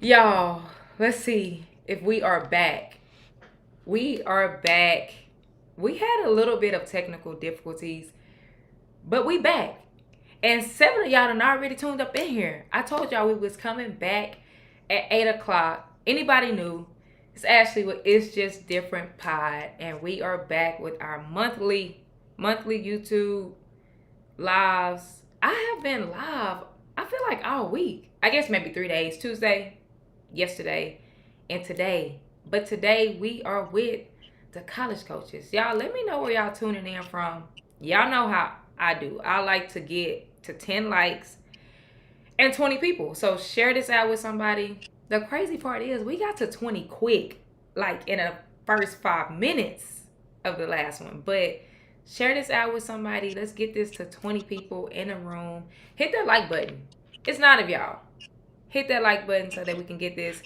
Y'all, let's see if we are back. We are back. We had a little bit of technical difficulties, but we back. And seven of y'all done already tuned up in here. I told y'all we was coming back at 8 o'clock. Anybody new? It's Ashley with It's Just Different Pod. And we are back with our monthly YouTube lives. I have been live, I feel like all week. I guess maybe 3 days. Tuesday, yesterday, and today. But today we are with the college coaches. Y'all let me know where y'all tuning in from. Y'all know how I do. I like to get to 10 likes and 20 people. So share this out with somebody. The crazy part is we got to 20 quick, like in the first 5 minutes of the last one. But share this out with somebody. Let's get this to 20 people in a room. Hit that like button. It's not of y'all. Hit that like button so that we can get this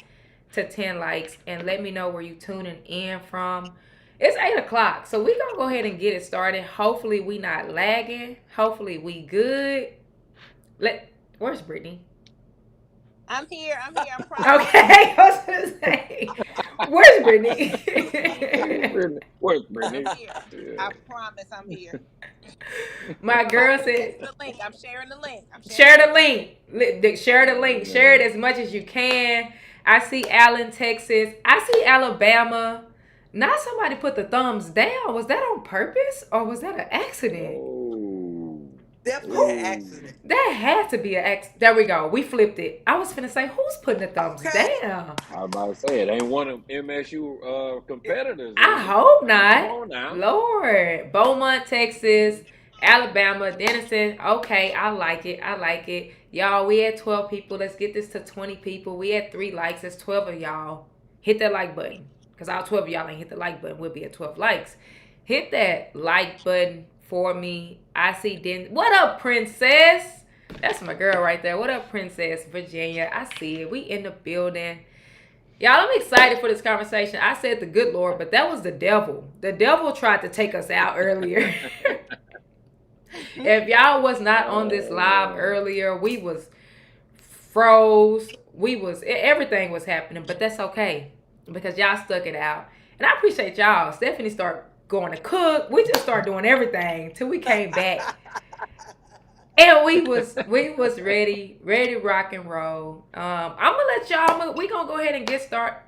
to 10 likes, and let me know where you tuning in from. It's 8 o'clock, so we gonna go ahead and get it started. Hopefully we not lagging. Hopefully we good. Where's Brittany? I'm here. I'm here. I promise. Okay, I was gonna say, where's Where's Brittany? Brittany? Where's I'm Brittany? here. Yeah. I promise I'm here. My I'm girl said, posting the link. I'm sharing the link. I'm sharing share the the link. link. Share the link. Share it Man. as much as you can. I see Allen, Texas. I see Alabama. Not somebody put the thumbs down. Was that on purpose or was that an accident? Oh. Definitely an Oh. accident. That had to be an accident. There we go. We flipped it. I was finna say, who's putting the thumbs Okay. down? I was about to say it ain't one of MSU competitors, I is it? hope I mean, come not. on now. Lord. Beaumont, Texas, Alabama, Denison. Okay, I like it. I like it. Y'all, we had 12 people. Let's get this to 20 people. We had 3 likes. That's 12 of y'all. Hit that like button. Because all 12 of y'all ain't hit the like button. We'll be at 12 likes. Hit that like button for me. I see Den. What up, Princess? That's my girl right there. What up, Princess, Virginia? I see it. We in the building. Y'all, I'm excited for this conversation. I said the good Lord, but that was the devil. The devil tried to take us out earlier. If y'all was not on this live Uh, earlier, we was froze. Everything was happening, but that's okay because y'all stuck it out. And I appreciate y'all. Stephanie started going to cook. We just started doing everything till we came back. And we was ready to rock and roll. I'm gonna let y'all. We gonna go ahead and get started.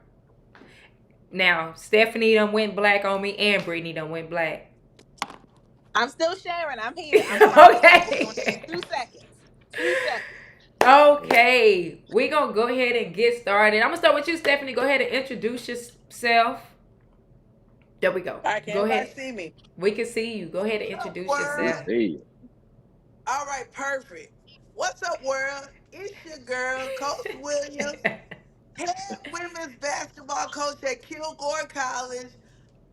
Now, Stephanie done went black on me and Brittany done went black. I'm still sharing. I'm here. I promise. It's gonna take Okay. 2 seconds. 2 seconds. Okay. We gonna go ahead and get started. I'm gonna start with you, Stephanie. Go ahead and introduce yourself. There we go. All right, can Go everybody ahead. see me? We can see you. Go ahead and What's up, introduce we world? yourself. see you. All right, perfect. What's up, world? It's your girl, Coach Williams, head women's basketball coach at Kilgore College,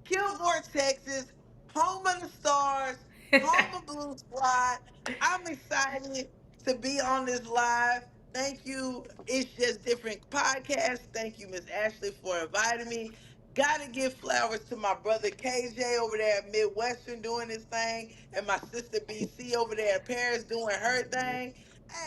Kilgore, Texas, home of the Stars, home of Blue Squad. I'm excited to be on this live. Thank you. It's Just Different podcast. Thank you, Miss Ashley, for inviting me. Gotta give flowers to my brother KJ over there at Midwestern doing his thing, and my sister BC over there at Paris doing her thing.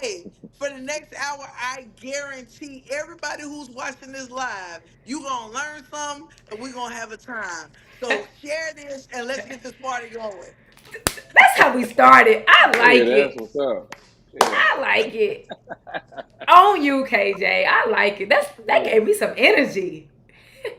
Hey, for the next hour, I guarantee everybody who's watching this live, you gonna learn something and we're gonna have a time. So share this and let's get this party going. That's how we started. I Yeah, like that's it. what's up. Yeah. I like it. On you, KJ. I like it. That Yeah. gave me some energy.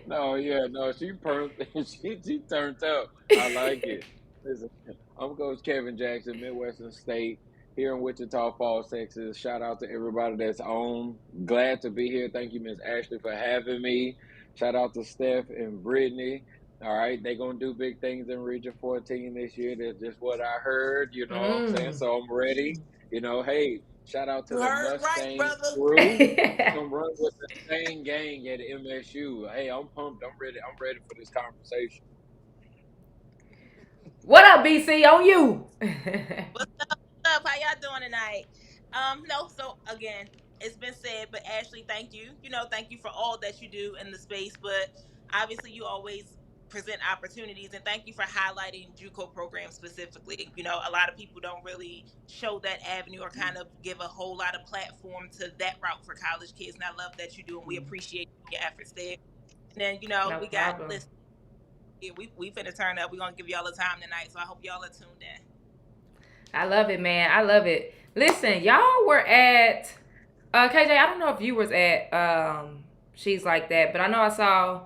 No, yeah, no, she turned up. I like it. Listen, I'm Coach Kevin Jackson, Midwestern State, here in Wichita Falls, Texas. Shout out to everybody that's on. Glad to be here. Thank you, Miss Ashley, for having me. Shout out to Steph and Brittany. All right, they're gonna do big things in Region 14 this year. That's just what I heard, you know what I'm saying? Mm. So I'm ready. Hey, shout out to You the heard right, Mustang brother. crew. Come run with the same gang at MSU. Hey, I'm pumped. I'm ready. I'm ready for this conversation. What up, BC? On you. What's up? What's up? How y'all doing tonight? No, so again, it's been said, but Ashley, thank you. Thank you for all that you do in the space, but obviously you always present opportunities. And thank you for highlighting JUCO programs specifically. You know, a lot of people don't really show that avenue or kind of give a whole lot of platform to that route for college kids. And I love that you do, and we appreciate your efforts there. And then, you know, No we got problem. listen, we finna turn up. We're gonna give y'all a time tonight. So I hope y'all are tuned in. I love it, man. I love it. Listen, y'all were at KJ. I don't know if you was at She's Like That, but I know I saw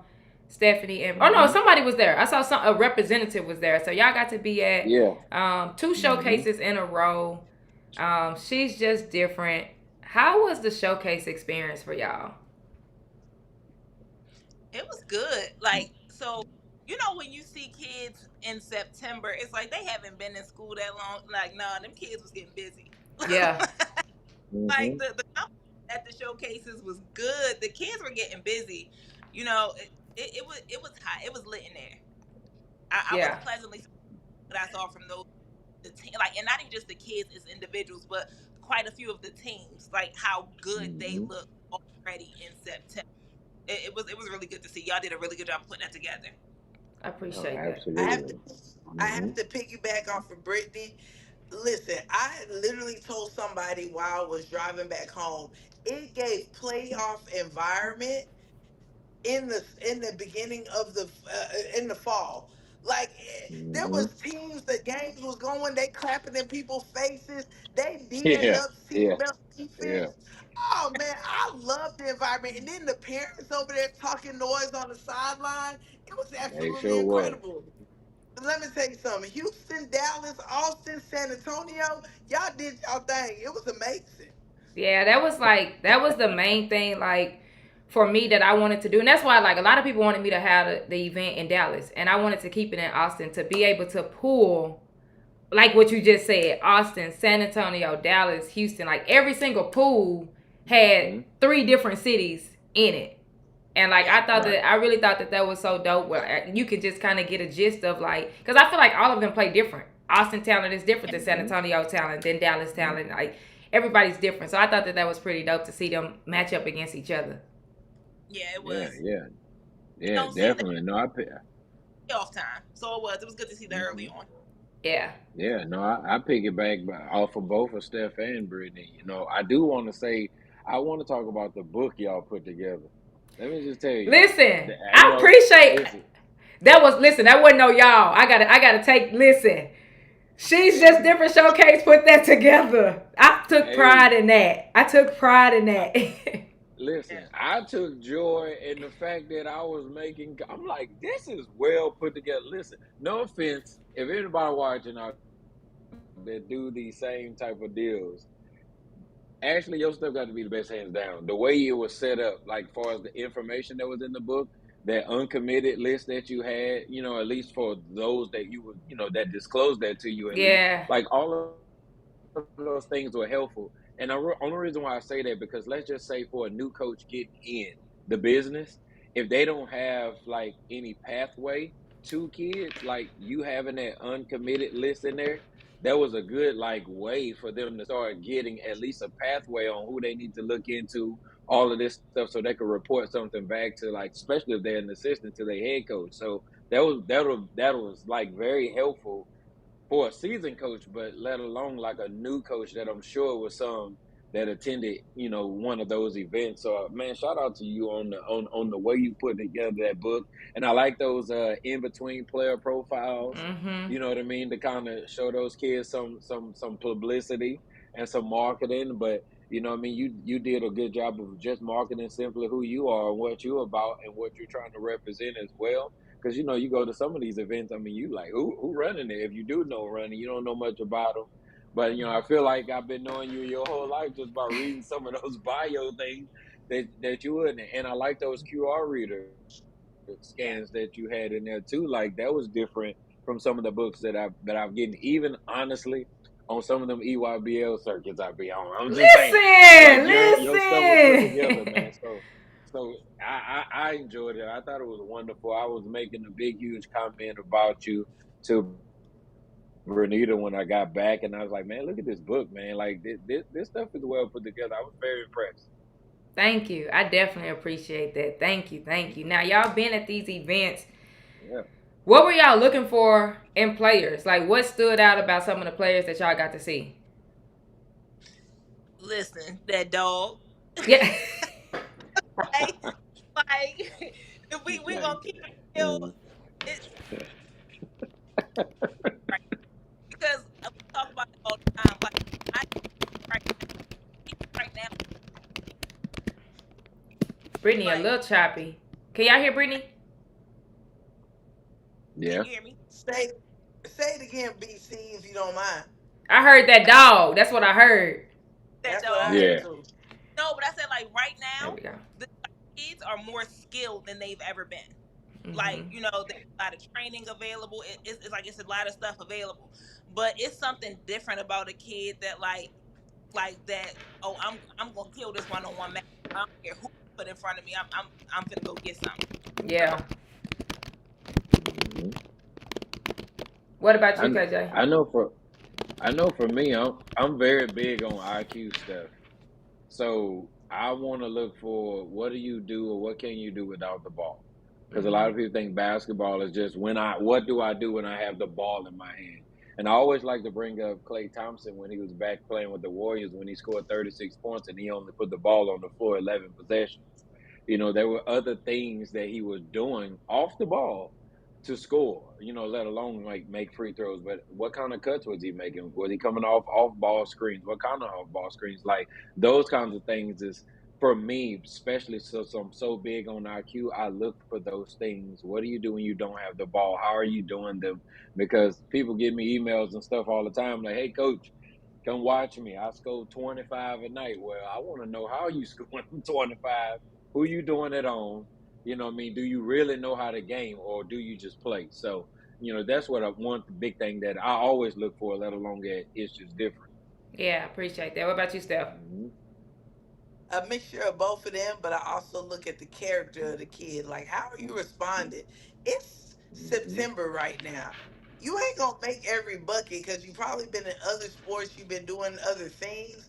Stephanie and somebody was there. I saw a representative was there. So y'all got to be at two showcases in a row. She's Just Different. How was the showcase experience for y'all? It was good. Like, so, you know, when you see kids in September, it's like they haven't been in school that long. Like, nah, them kids was getting busy. Yeah. Like the at the showcases was good. The kids were getting busy. You know, it was hot. It was lit in there. I was Yeah. pleasantly surprised what I saw from those the team, like, and not even just the kids as individuals, but quite a few of the teams, like how good they look already in September. It was really good to see. Y'all did a really good job putting that together. I appreciate that. I have to I have to piggyback off of Brittany. Listen, I literally told somebody while I was driving back home, it gave playoff environment in the beginning of the in the fall. Like there was teams, the games was going, they clapping in people's faces, they D'ing Yeah, up yeah, seatbelt yeah. defense. Oh man, I love the environment. And then the parents over there talking noise on the sideline. It was They absolutely sure was. incredible. But let me tell you something. Houston, Dallas, Austin, San Antonio, y'all did y'all thing. It was amazing. Yeah, that was the main thing like for me that I wanted to do. And that's why like a lot of people wanted me to have the event in Dallas and I wanted to keep it in Austin to be able to pull like what you just said, Austin, San Antonio, Dallas, Houston, like every single pool had 3 different cities in it. And like I really thought that was so dope where you could just kind of get a gist of like cuz I feel like all of them play different. Austin talent is different than San Antonio talent, than Dallas talent. Like everybody's different. So I thought that was pretty dope to see them match up against each other. Yeah, it Yeah, was. yeah, You yeah, know, seeing the definitely. No, I off time, so it was good to see that early on. Yeah. yeah, no, I piggyback off of both of Steph and Brittany. You know, I do want to say I want to talk about the book y'all put together. Let me just tell you, Listen, you I know, appreciate listen, that wasn't no y'all. I gotta take listen. She's Just Different showcase put that together. I took pride hey, in that. I took pride in that. Yeah. listen, I took joy in the fact that I was making. I'm like, this is well put together. Listen, no offense, if anybody watching out that do these same type of deals, actually, your stuff got to be the best hands down. The way it was set up, like far as the information that was in the book, that uncommitted list that you had, you know, at least for those that you would, you know, that disclosed that to you, at least, Yeah. like all of those things were helpful. And the only reason why I say that because let's just say for a new coach getting in the business, if they don't have like any pathway to kids, like you having that uncommitted list in there, that was a good like way for them to start getting at least a pathway on who they need to look into, all of this stuff, so they could report something back to like, especially if they're an assistant to their head coach. So that was like very helpful for a seasoned coach, but let alone like a new coach that I'm sure was some that attended, you know, one of those events. So man, shout out to you on the way you put together that book. And I like those in between player profiles. Mm-hmm. You know what I mean? To kind of show those kids some publicity and some marketing. But you know what I mean, you did a good job of just marketing simply who you are and what you're about and what you're trying to represent as well. Because you know, you go to some of these events. I mean, you like who running it? If you do know running, you don't know much about them. But you know, I feel like I've been knowing you your whole life just by reading some of those bio things that you would. And I like those QR reader Yeah. scans that you had in there too. Like that was different from some of the books that I've getting. Even honestly, on some of them EYBL circuits I be on. I'm just saying, like Listen, your stuff was put together, listen. man. So I enjoyed it. I thought it was wonderful. I was making a big, huge comment about you to Bernita when I got back, and I was like, man, look at this book, man. Like this stuff is well put together. I was very impressed. Thank you. I definitely appreciate that. Thank you. Thank you. Now y'all been at these events. Yeah. What were y'all looking for in players? Like, what stood out about some of the players that y'all got to see? Listen, that dog. Yeah. Like, like if we gonna keep it real, Mm, it right because we talk about it all the time. Like I right right now, Brittany, a like little choppy. Can y'all hear Brittany? can yeah, you hear me? Say it again, BC, if you don't mind. I heard that dog. That's what I heard. That That's what I dog. heard yeah. too. No, but I said like right There now, we go. the kids are more skilled than they've ever been. Like Mm-hmm. there's a lot of training available. It's like it's a lot of stuff available, but it's something different about a kid that like that. Oh, I'm gonna kill this one-on-one match. I don't care who you put in front of me. I'm finna go get some. So Yeah. Mhm. What about I you, KJ? I know for me, I'm very big on IQ stuff. So I want to look for what do you do or what can you do without the ball? Because a Mm-hmm. lot of people think basketball is just what do I do when I have the ball in my hand? And I always like to bring up Klay Thompson when he was back playing with the Warriors when he scored 36 points and he only put the ball on the floor 11 possessions. There were other things that he was doing off the ball to score, let alone like make free throws. But what kind of cuts was he making? Was he coming off ball screens? What kind of off ball screens? Like those kinds of things is for me, especially so I'm so big on IQ. I look for those things. What do you do when you don't have the ball? How are you doing them? Because people give me emails and stuff all the time, like, "Hey, coach, come watch me. I score 25 a night." Well, I want to know how you scoring 25. Who you doing it on? You know what I mean? Do you really know how to game or do you just play? So, that's what I want, the big thing that I always look for, let alone that it's just different. Yeah, I appreciate that. What about you, Steph? Hmm. A mixture of both of them, but I also look at the character of the kid. Like, how are you responding? It's Hmm. September right now. You ain't gonna make every bucket because you probably been in other sports, you've been doing other things.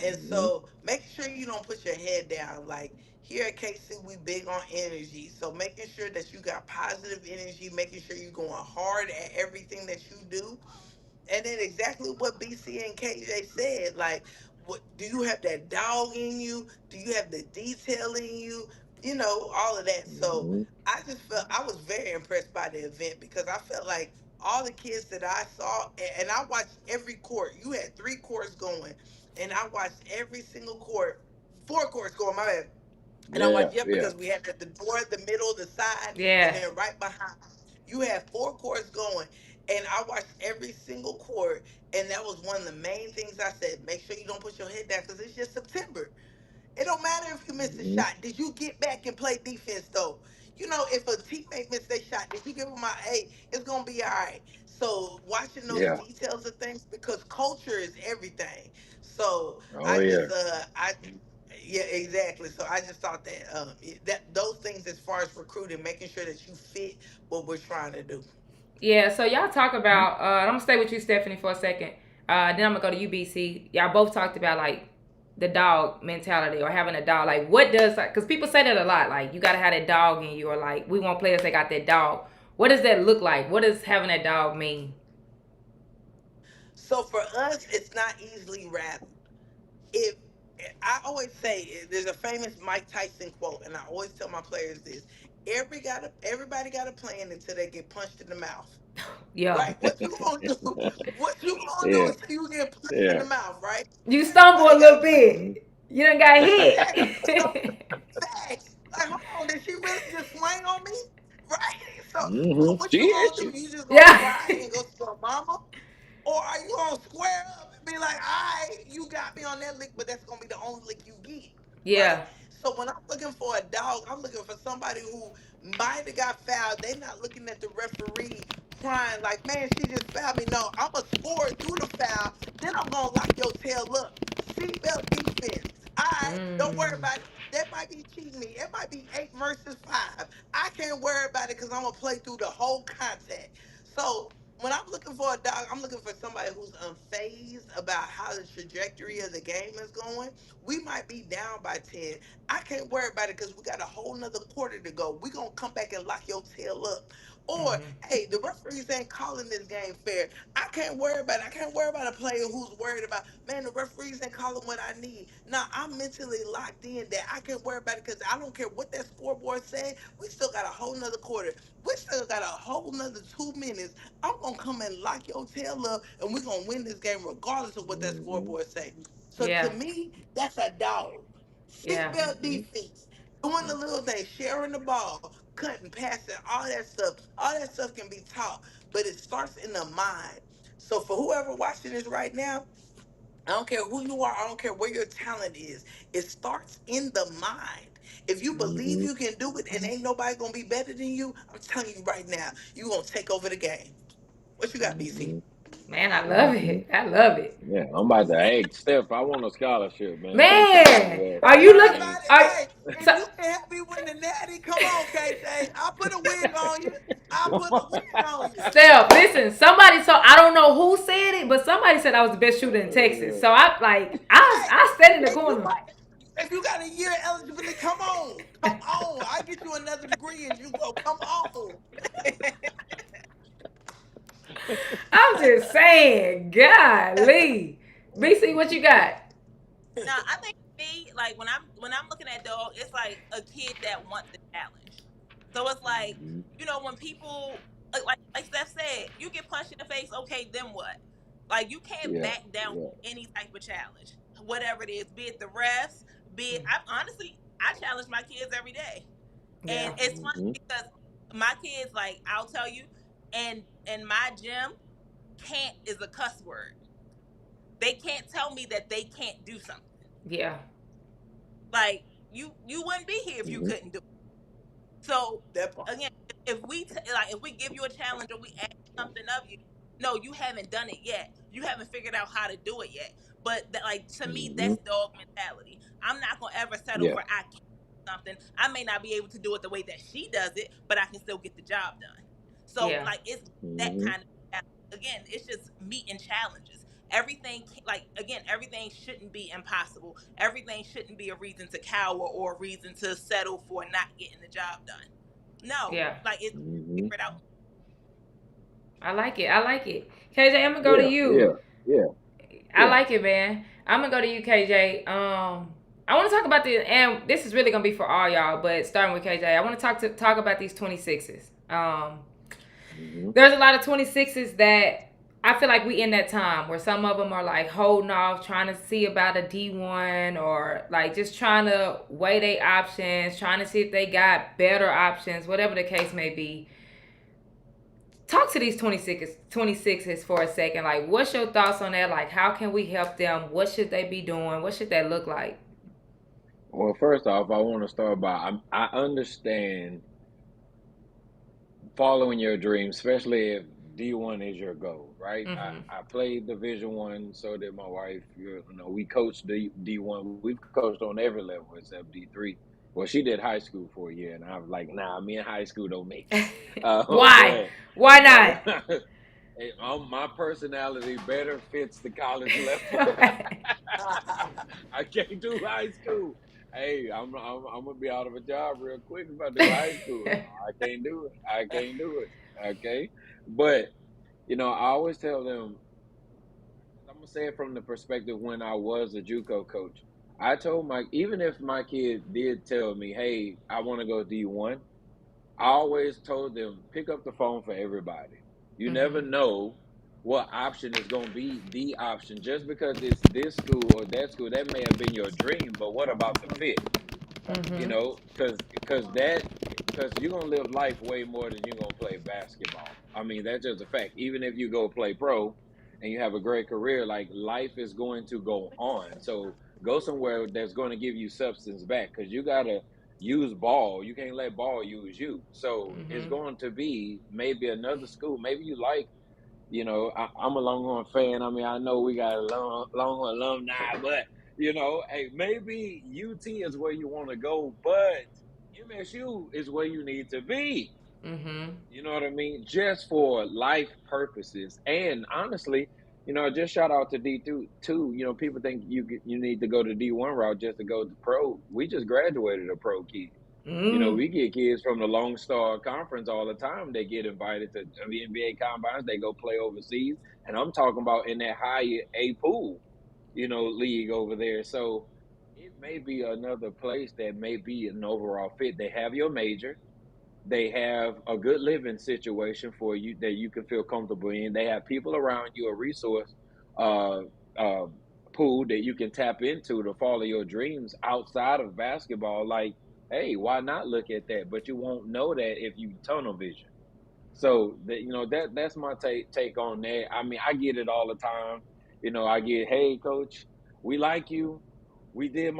And Hmm. so make sure you don't put your head down. Like here at KC, we big on energy. So making sure that you got positive energy, making sure you're going hard at everything that you do, and then exactly what BC and KJ said, like, what do you have that dog in you? Do you have the detail in you? All of that. So Hmm. I just felt I was very impressed by the event because I felt like all the kids that I saw, and I watched every court. You had 3 courts going, and I watched every single court, 4 courts going. My bad. And I Yeah, watched, yep, yeah. because we had the door, the middle, the side, and Yeah. then right behind. You had 4 courts going, and I watched every single court, and that was one of the main things I said. Make sure you don't put your head down because it's just September. It don't matter if you missed a Hmm. shot. Did you get back and play defense though? If a teammate missed their shot, did you give them my A? It's gonna be all right. So watching those Yeah. details of things because culture is everything. So Oh, I yeah. just I yeah, exactly. So I just thought that that those things as far as recruiting, making sure that you fit what we're trying to do. Yeah, so y'all talk Hmm. about, I'm gonna stay with you, Stephanie, for a second. Then I'm gonna go to UBC. Y'all both talked about like the dog mentality or having a dog. Like, what does like? Because people say that a lot. Like, you gotta have that dog in you, or like, we want players that got that dog. What does that look like? What does having that dog mean? So for us, it's not easily rattled. If I always say there's a famous Mike Tyson quote, and I always tell my players this: everybody got a plan until they get punched in the mouth. Yeah, Right? What you gonna do? What you gonna do Yeah, until you get punched in yeah. the mouth? Right? you stumble a Everybody got little a plan. Hmm. bit. You done got Exactly. So hit. facts. Like, hold on, did she really just swing on me? Right? So Hmm. what She you hit gonna you. do? You just gonna Yeah, cry and go to your mama? Or are you gonna square up and be like, all right, you got me on that lick, but that's gonna be the only lick you get, right? yeah, So when I'm looking for a dog, I'm looking for somebody who might have got fouled. They not looking at the referee crying like, man, she just fouled me. No, I'm gonna score it through the foul. Then I'm gonna lock your tail up. Seatbelt defense. All right, don't worry mm, about it. That might be cheating me. It might be 8 versus 5. I can't worry about it because I'm gonna play through the whole contact. So when I'm looking for a dog, I'm looking for somebody who's unfazed about how the trajectory of the game is going. We might be down by 10. I can't worry about it because we got a whole nother quarter to go. We're gonna come back and lock your tail up. Or, hey, the referees ain't calling this game fair. I can't worry about it. I can't worry about a player who's worried about, man, the referees ain't calling what I need. Now, I'm mentally locked in that I can worry about it because I don't care what that scoreboard say. We still got a whole nother quarter. We still got a whole nother 2 minutes. I'm going to come and lock your tail up, and we're going to win this game regardless of what that Mm-hmm. scoreboard say. So to Yeah. me, that's a dog. Yeah. Seatbelt Mm-hmm. defense. Doing the little things, sharing the ball, cutting, passing, all that stuff can be taught, but it starts in the mind. So for whoever watching this right now, I don't care who you are, I don't care where your talent is. It starts in the mind. If you believe Mm-hmm. you can do it and ain't nobody gonna be better than you, I'm telling you right now, you gonna take over the game. What you got, BC? Mm-hmm. Man, I love Mm-hmm. it. I love it. Yeah, I'm about to. Hey, Steph, I want a scholarship, man. Thanks for bringing Man, that. are Don't you worry look? Hey, about it. Are Hey, if so? you can help me win the natty, come on, KJ. I'll put a wig on you. I'll put a wig on you. Steph, listen. Somebody told. I don't know who said it, but somebody said I was the best shooter in Texas. So I like. Hey, I stand in the if you corner. might, if you got a year eligibility, come on, come on. I get you another degree and you go, come on. I'm just saying. Golly, BC, what you got? Now, I think me, like when I'm looking at dog, it's like a kid that wants the challenge. So it's like, mm-hmm. when people like Steph said, you get punched in the face, okay, then what? Like you can't Yeah, back down yeah. any type of challenge, whatever it is, be it the refs, be it. I honestly, I challenge my kids every day, and Yeah. it's funny Mm-hmm. because my kids, like, I'll tell you, and in my gym, can't is a cuss word. They can't tell me that they can't do something. Yeah. Like you wouldn't be here if you Mm-hmm. couldn't do it. So That part. again, if we give you a challenge or we ask something of you, no, you haven't done it yet. You haven't figured out how to do it yet. But that, like, to me, Mm-hmm. that's dog mentality. I'm not gonna ever settle Yeah. for I can't do something. I may not be able to do it the way that she does it, but I can still get the job done. So Yeah. like it's that Mm-hmm. kind of again, it's just meeting challenges. Everything like again, everything shouldn't be impossible. Everything shouldn't be a reason to cower or a reason to settle for not getting the job done. No, Yeah. like it's Mm-hmm. figure it out. I like it. I like it. KJ, I'm gonna go to Yeah, yeah, you. yeah, I yeah. like it, man. I'm gonna go to you, KJ. I want to talk about the, and this is really gonna be for all y'all, but starting with KJ, I want to talk about these 26s. Mm-hmm. There's a lot of 26s that I feel like we in that time where some of them are like holding off, trying to see about a D1 or like just trying to weigh their options, trying to see if they got better options, whatever the case may be. Talk to these 26s for a second. Like, what's your thoughts on that? Like, how can we help them? What should they be doing? What should that look like? Well, first off, I want to start by I understand following your dream, especially if D1 is your goal, right? Mm-hmm. I played Division One, so did my wife. You know, we coached D1. We've coached on every level except D3. Well, she did high school for a year, and I was like, nah, me and high school don't mix. Why? But Why but not? my personality better fits the college level. I can't do high school. Hey, I'm gonna be out of a job real quick if I do high school. No, I can't do it. I can't do it. Okay, but I always tell them. I'm gonna say it from the perspective when I was a JUCO coach. I told even if my kid did tell me, "Hey, I want to go D1," I always told them pick up the phone for everybody. You Mm-hmm. never know what option is going to be the option. Just because it's this school or that school, that may have been your dream, but what about the fit? Mm-hmm. Because you're gonna live life way more than you're gonna play basketball. I mean, that's just a fact. Even if you go play pro and you have a great career, like life is going to go on. So go somewhere that's going to give you substance back because you gotta use ball. You can't let ball use you. So it's Mm-hmm. going to be maybe another school. Maybe you like I'm a Longhorn fan. I mean, I know we got a Longhorn alumni, but hey, maybe UT is where you want to go, but MSU is where you need to be. Mm-hmm. You know what I mean? Just for life purposes, and honestly, just shout out to D2 too. People think you need to go to D1 route just to go to pro. We just graduated a pro kid. You know, Mm. we get kids from the Lone Star Conference all the time. They get invited to the NBA combines. They go play overseas, and I'm talking about in that higher A pool, you know, league over there. So it may be another place that may be an overall fit. They have your major. They have a good living situation for you that you can feel comfortable in. They have people around you, a resource uh, uh, pool that you can tap into to follow your dreams outside of basketball. Like, hey, why not look at that? But you won't know that if you tunnel vision. So that, you know, that's my take on that. I mean, I get it all the time. You know, I get, hey, coach, we like you. We did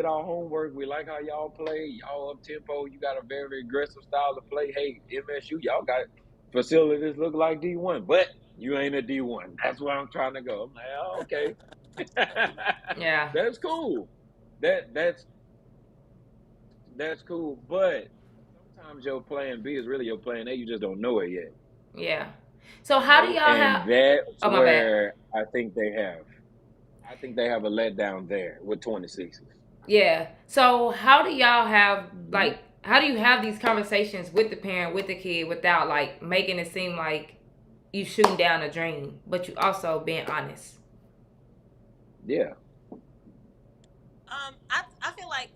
our homework. We like how y'all play. Y'all up tempo. You got a very aggressive style of play. Hey, MSU, y'all got facilities look like D1, but you ain't a D1. That's where I'm trying to go. I'm like, oh, okay. Yeah. That's cool. That that's cool. But sometimes your plan B is really your plan A. You just don't know it yet. Yeah. So You how do know, y'all and have? that's Oh, my bad. where I think they have a letdown there with 26s. Yeah. So how do y'all have Hmm. like? How do you have these conversations with the parent, with the kid, without like making it seem like you shooting down a dream, but you also being honest? Yeah. I feel like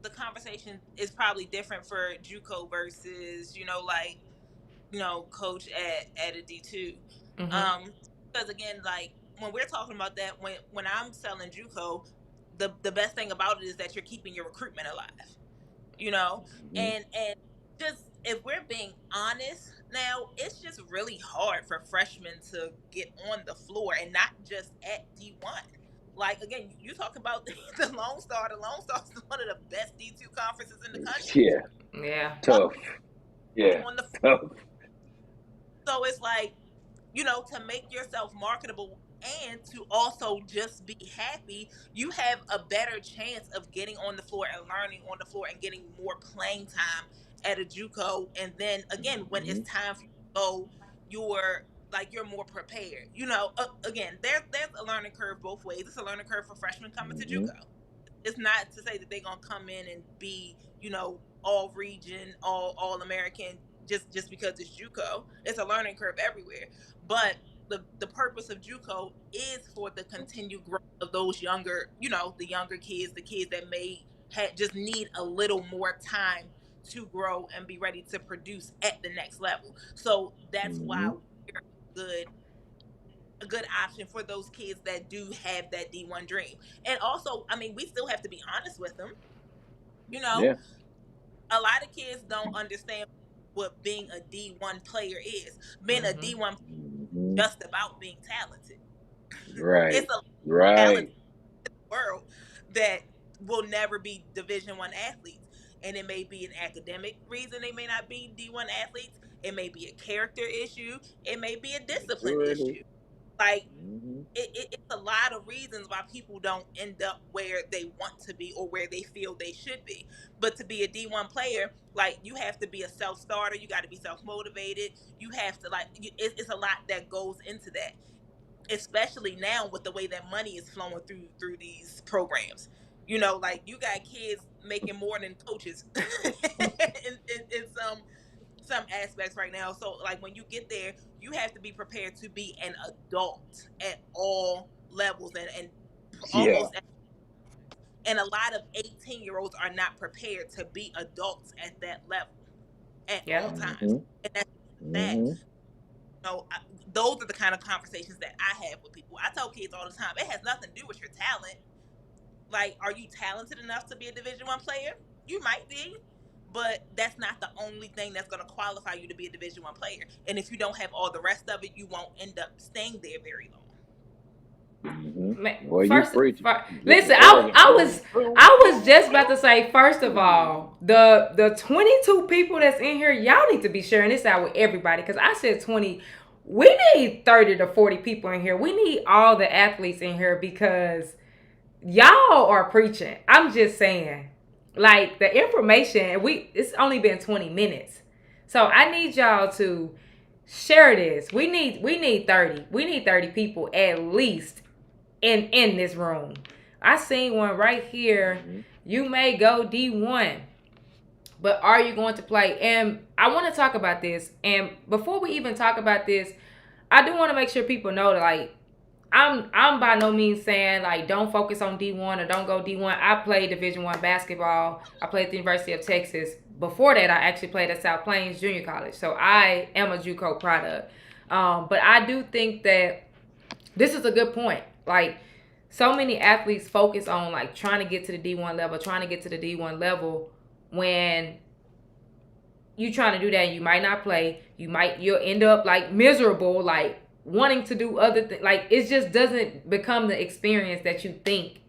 the conversation is probably different for JUCO versus like coach at a D2. Mm-hmm. Um, because again, like when we're talking about that, when I'm selling JUCO, the best thing about it is that you're keeping your recruitment alive. You know, Hmm. and just if we're being honest now, it's just really hard for freshmen to get on the floor and not just at D1. Like again, you talk about the Lone Star. The Lone Star is one of the best D2 conferences in the country. Yeah. Yeah. Tough. Yeah. On the Tough. So it's like, to make yourself marketable and to also just be happy, you have a better chance of getting on the floor and learning on the floor and getting more playing time at a JUCO. And then again, when it's Hmm. time for you to go, you're more prepared. Again, there's a learning curve both ways. It's a learning curve for freshmen coming to Hmm. JUCO. It's not to say that they're gonna come in and be, all region, all American just because it's JUCO. It's a learning curve everywhere. But the purpose of JUCO is for the continued growth of those younger, the younger kids, the kids that may just need a little more time to grow and be ready to produce at the next level. So that's Hmm. why we're a good option for those kids that do have that D1 dream. And also, I mean, we still have to be honest with them. You know, Yeah. a lot of kids don't understand what being a D1 player is. Being a Mm-hmm. D1 Hmm. just about being talented. Right. It's a Right. talented world that will never be Division 1 athletes. And it may be an academic reason they may not be D1 athletes. It may be a character issue. It may be a discipline Maturity. issue. Like Hmm. it's a lot of reasons why people don't end up where they want to be or where they feel they should be. But to be a D1 player, like you have to be a self starter. You got to be self motivated. You have to it's a lot that goes into that, especially now with the way that money is flowing through these programs. Like you got kids making more than coaches in some aspects right now. So like when you get there, you have to be prepared to be an adult at all levels and Yeah. almost and a lot of 18-year-olds are not prepared to be adults at that level at all Yep. times. Hmm. And that's that. Hmm. Those are the kind of conversations that I have with people. I tell kids all the time, it has nothing to do with your talent. Like, are you talented enough to be a Division 1 player? You might be, but that's not the only thing that's going to qualify you to be a Division 1 player. And if you don't have all the rest of it, you won't end up staying there very long. Hmm. Man, Well, you first, preaching. listen, Boom, boom, I boom, was just about boom, to say, first of boom. all, the 22 people that's in here, y'all need to be sharing this out with everybody because I said 20. We need 30 to 40 people in here. We need all the athletes in here because y'all are preaching. I'm just saying. Like the information, it's only been 20 minutes. So I need y'all to share this. We need 30. We need 30 people at least in this room. I seen one right here. Hmm. You may go D1. but are you going to play? And I want to talk about this. And before we even talk about this, I do want to make sure people know that, like, I'm by no means saying like don't focus on D1 or don't go D1. I played Division 1 basketball. I played at the University of Texas. Before that, I actually played at South Plains Junior College. So I am a JUCO product. But I do think that this is a good point. Like, so many athletes focus on like trying to get to the D1 level, trying to get to the D1 level when you trying to do that and you might not play. You'll end up like miserable, like wanting to do other things. Like, it just doesn't become the experience that you think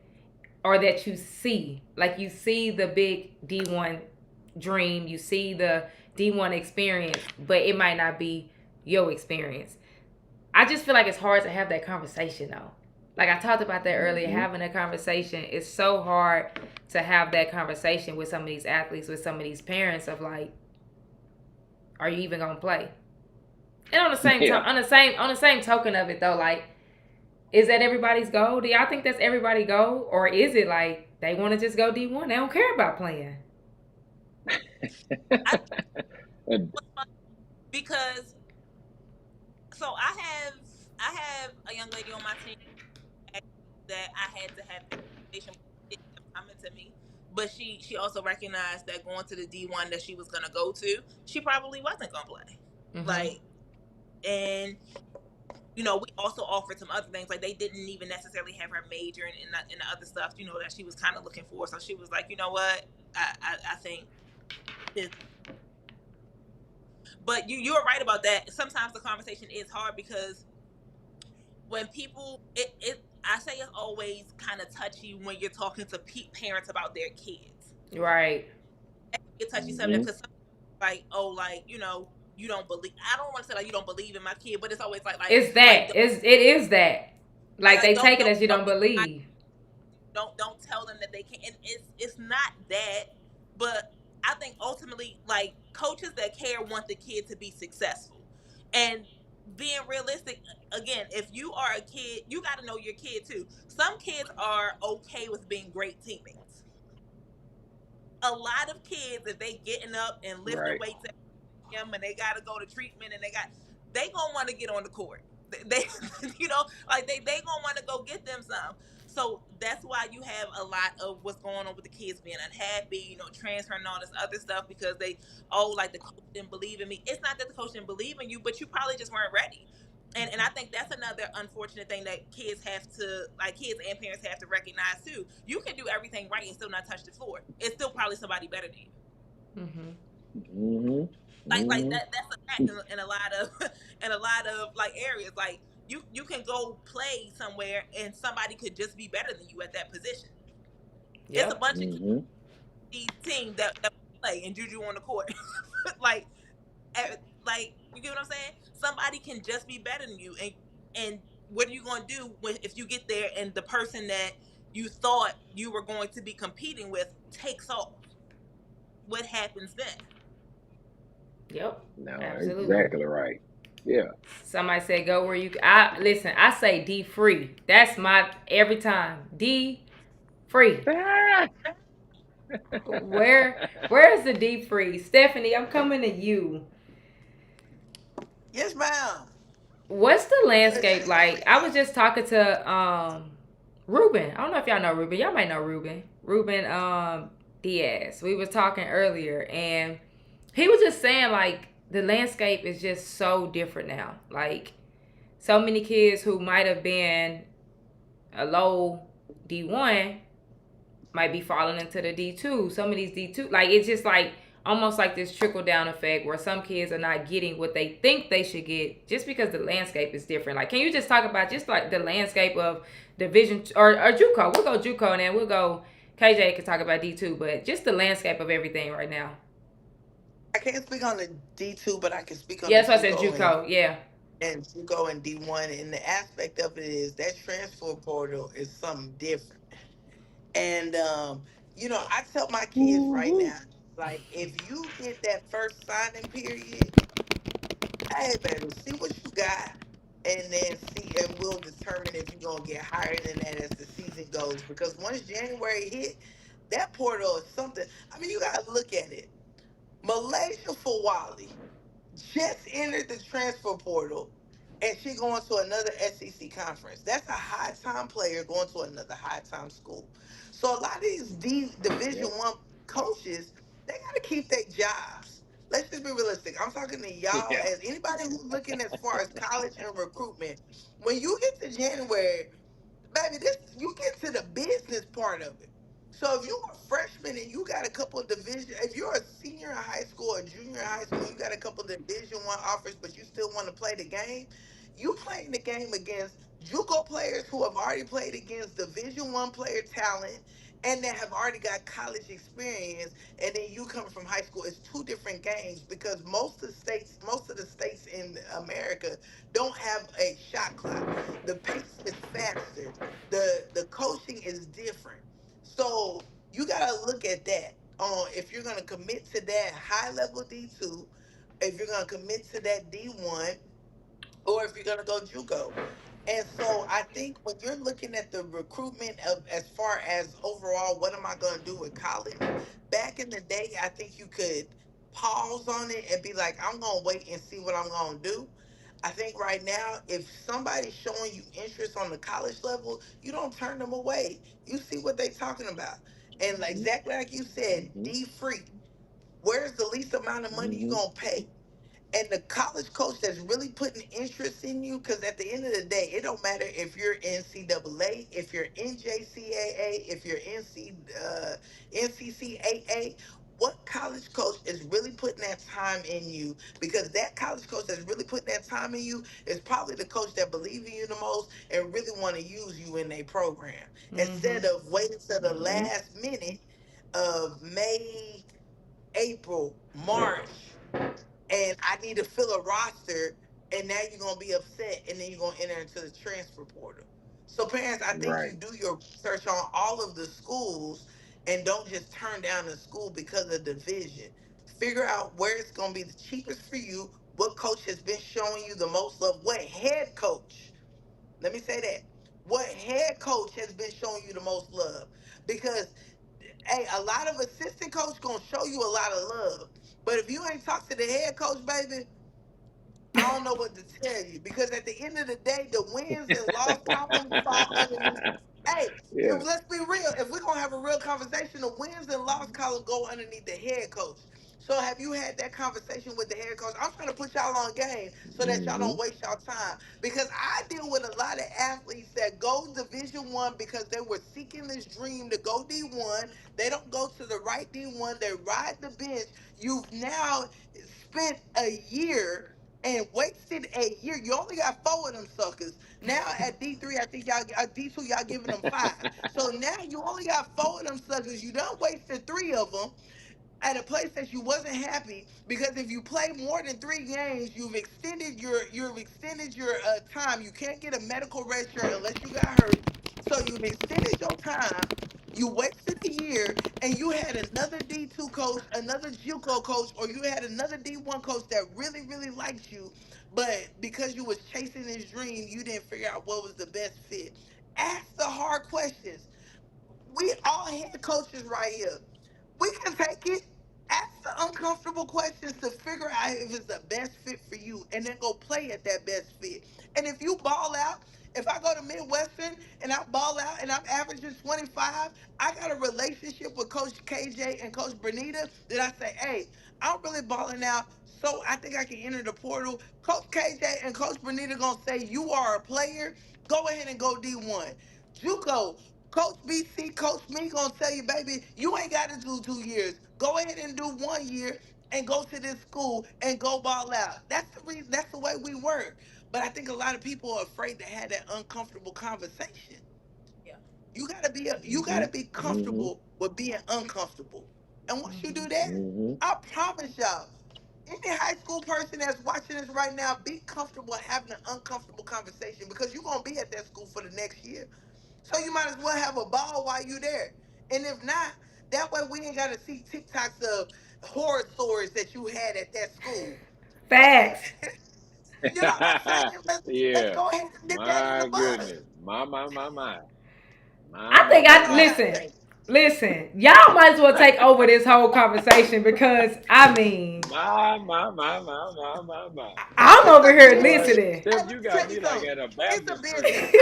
or that you see. Like, you see the big D1 dream, you see the D1 experience, but it might not be your experience. I just feel like it's hard to have that conversation though. Like I talked about that earlier, having a conversation is so hard to have that conversation with some of these athletes, with some of these parents of like, are you even gonna play? And on the same Yeah. on the same token of it though, like, is that everybody's goal? Do y'all think that's everybody's goal, or is it like they want to just go D1? They don't care about playing. Because so I have a young lady on my team that I had to have information coming to me, but she also recognized that going to the D1 that she was gonna go to, she probably wasn't gonna play. Like, and you know, we also offered some other things. Like, they didn't even necessarily have her major in the other stuff, you know, that she was kind of looking for. So she was like, you know what, I think this. But you're right about that. Sometimes the conversation is hard because when people, I say it's always kind of touchy when you're talking to parents about their kids. Right. It's touchy subject because like, oh, like, you know, you don't believe. I don't want to say like you don't believe in my kid, but it's always like it's that. Like, It is that. Like, they take it don't as you don't believe. Don't tell them that they can't. And it's not that, but I think ultimately, like, coaches that care want the kid to be successful, and being realistic. Again, if you are a kid, you got to know your kid too. Some kids are okay with being great teammates. A lot of kids, if they getting up and lifting weights at them and they got to go to treatment and they gonna want to get on the court. They you know, like they gonna want to go get them some. So that's why you have a lot of what's going on with the kids being unhappy, you know, transferring all this other stuff because like the coach didn't believe in me. It's not that the coach didn't believe in you, but you probably just weren't ready. And I think that's another unfortunate thing that kids and parents have to recognize too. You can do everything right and still not touch the floor. It's still probably somebody better than you. Like that's a fact in a lot of like areas. Like, you can go play somewhere and somebody could just be better than you at that position. Yep. It's a bunch of these teams that play and Juju on the court. like you get what I'm saying? Somebody can just be better than you, and what are you going to do if you get there and the person that you thought you were going to be competing with takes off? What happens then? Yep. No, absolutely. Exactly right. Yeah. Somebody said go where you. I say D free. That's my every time. D free. Where's the D free? Stephanie, I'm coming to you. Yes, ma'am. What's the landscape like? I was just talking to Ruben. I don't know if y'all know Ruben. Y'all might know Ruben. Ruben Diaz. We was talking earlier and he was just saying like the landscape is just so different now. Like, so many kids who might have been a low D1 might be falling into the D2. Some of these D2, like, it's just like almost like this trickle down effect where some kids are not getting what they think they should get just because the landscape is different. Like, can you just talk about just like the landscape of division or JUCO? We'll go JUCO and then we'll go, KJ can talk about D2, but just the landscape of everything right now. I can't speak on the D2, but I can speak on the that's why I said JUCO, and JUCO and D1. And the aspect of it is that transfer portal is something different. And I tell my kids right now, like, if you get that first signing period, hey baby, see what you got, and then see, and we'll determine if you're gonna get higher than that as the season goes. Because once January hit, that portal is something. I mean, you gotta look at it. Wally just entered the transfer portal and she going to another SEC conference. That's a high time player going to another high time school. So a lot of these Division Yep. One coaches, they got to keep their jobs. Let's just be realistic. I'm talking to y'all Yeah. as anybody who's looking as far as college and recruitment. When you get to January, baby, this you get to the business part of it. So if you're a freshman and you got a couple of division, if you're a senior in high school or junior in high school, you got a couple of Division 1 offers, but you still want to play the game. You playing the game against JUCO players who have already played against Division 1 player talent and that have already got college experience, and then you coming from high school. It's two different games because most of the states in America don't have a shot clock. The pace is faster. The coaching is different. So you gotta look at that. If you're gonna commit to that high level D2, if you're gonna commit to that D1, or if you're gonna go JUCO. And so I think when you're looking at the recruitment of as far as overall, what am I gonna do with college? Back in the day, I think you could pause on it and be like, I'm gonna wait and see what I'm gonna do. I think right now, if somebody's showing you interest on the college level, you don't turn them away. You see what they talking about. And Hmm. exactly like you said, Hmm. D free. Where's the least amount of money you Hmm. gonna pay? And the college coach that's really putting interest in you, because at the end of the day, it don't matter if you're NCAA, if you're NJCAA, if you're NCCAA. What college coach is really putting that time in you? Because that college coach that's really putting that time in you is probably the coach that believe in you the most and really want to use you in their program. Mm-hmm. Instead of waiting to the Hmm. last minute of May, April, March, and I need to fill a roster, and now you're gonna be upset, and then you're gonna enter into the transfer portal. So parents, I think you Right. do your research on all of the schools and don't just turn down the school because of division. Figure out where it's gonna be the cheapest for you, what coach has been showing you the most love, what head coach. Let me say that. What head coach has been showing you the most love? Because hey, a lot of assistant coach gonna show you a lot of love. But if you ain't talk to the head coach, baby, I don't know what to tell you because at the end of the day, the wins and loss column fall underneath. Hey, Yeah. let's be real. If we're gonna have a real conversation, the wins and loss column go underneath the head coach. So have you had that conversation with the head coach? I'm trying to put y'all on game so that y'all Hmm. don't waste y'all time. Because I deal with a lot of athletes that go Division 1 because they were seeking this dream to go D1. They don't go to the right D1. They ride the bench. You've now spent a year and wasted a year. You only got four of them suckers. Now at D3, I think y'all at D2, y'all giving them five. So now you only got four of them suckers. You done wasted three of them at a place that you wasn't happy because if you play more than 3 games, you've extended your time. You can't get a medical red shirt unless you got hurt. So you've extended your time. You wasted a year, and you had another D2 coach, another JUCO coach, or you had another D1 coach that really, really liked you, but because you was chasing this dream, you didn't figure out what was the best fit. Ask the hard questions. We all head coaches right here. We can take it. Ask the uncomfortable questions to figure out if it's the best fit for you and then go play at that best fit. And if you ball out, if I go to Midwestern and I ball out and I'm averaging 25, I got a relationship with Coach KJ and Coach Bernita that I say, hey, I'm really balling out. So I think I can enter the portal. Coach KJ and Coach Bernita gonna say you are a player. Go ahead and go D1. Juco, Coach BC, Coach Me gonna tell you, baby, you ain't got to do 2 years. Go ahead and do 1 year and go to this school and go ball out. That's the reason. That's the way we work. But I think a lot of people are afraid to have that uncomfortable conversation. Yeah. You Hmm. gotta be Hmm. comfortable with being uncomfortable. And once you Mm-hmm. do that, Hmm. I promise y'all, any high school person that's watching this right now, be comfortable having an uncomfortable conversation because you're gonna be at that school for the next year. So you might as well have a ball while you there. And if not, that way we ain't gotta see TikToks of horror stories that you had at that school. Facts. You know what I'm saying? Let's Yeah. go ahead and nip that in the My bud. goodness. My, my, my, my. My, I my, think my, I my. Nah, listen. Listen, y'all might as well take over this whole conversation because I mean, My. I'm It's over a here Boy, business. listening. Hey, Steph, let you me tell got you me like something. at a It's a Baptist church. business.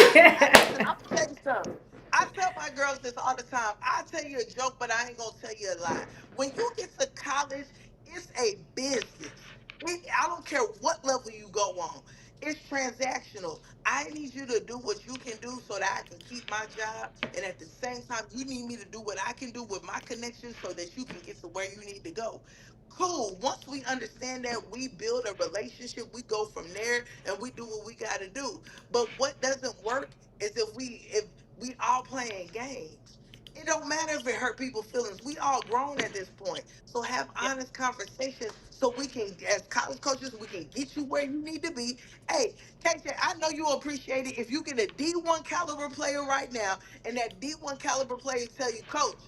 Listen, I'm gonna tell you something. I tell my girls this all the time. I tell you a joke, but I ain't gonna tell you a lie. When you get to college, it's a business. I don't care what level you go on. It's transactional. I need you to do what you can do so that I can keep my job. And at the same time, you need me to do what I can do with my connections so that you can get to where you need to go. Cool. Once we understand that, we build a relationship, we go from there and we do what we got to do. But what doesn't work is if we all playing games. It don't matter if it hurt people's feelings. We all grown at this point. So have Yep. honest conversations so we can, as college coaches, we can get you where you need to be. Hey, KJ, I know you appreciate it if you get a D1 caliber player right now and that D1 caliber player tell you, coach,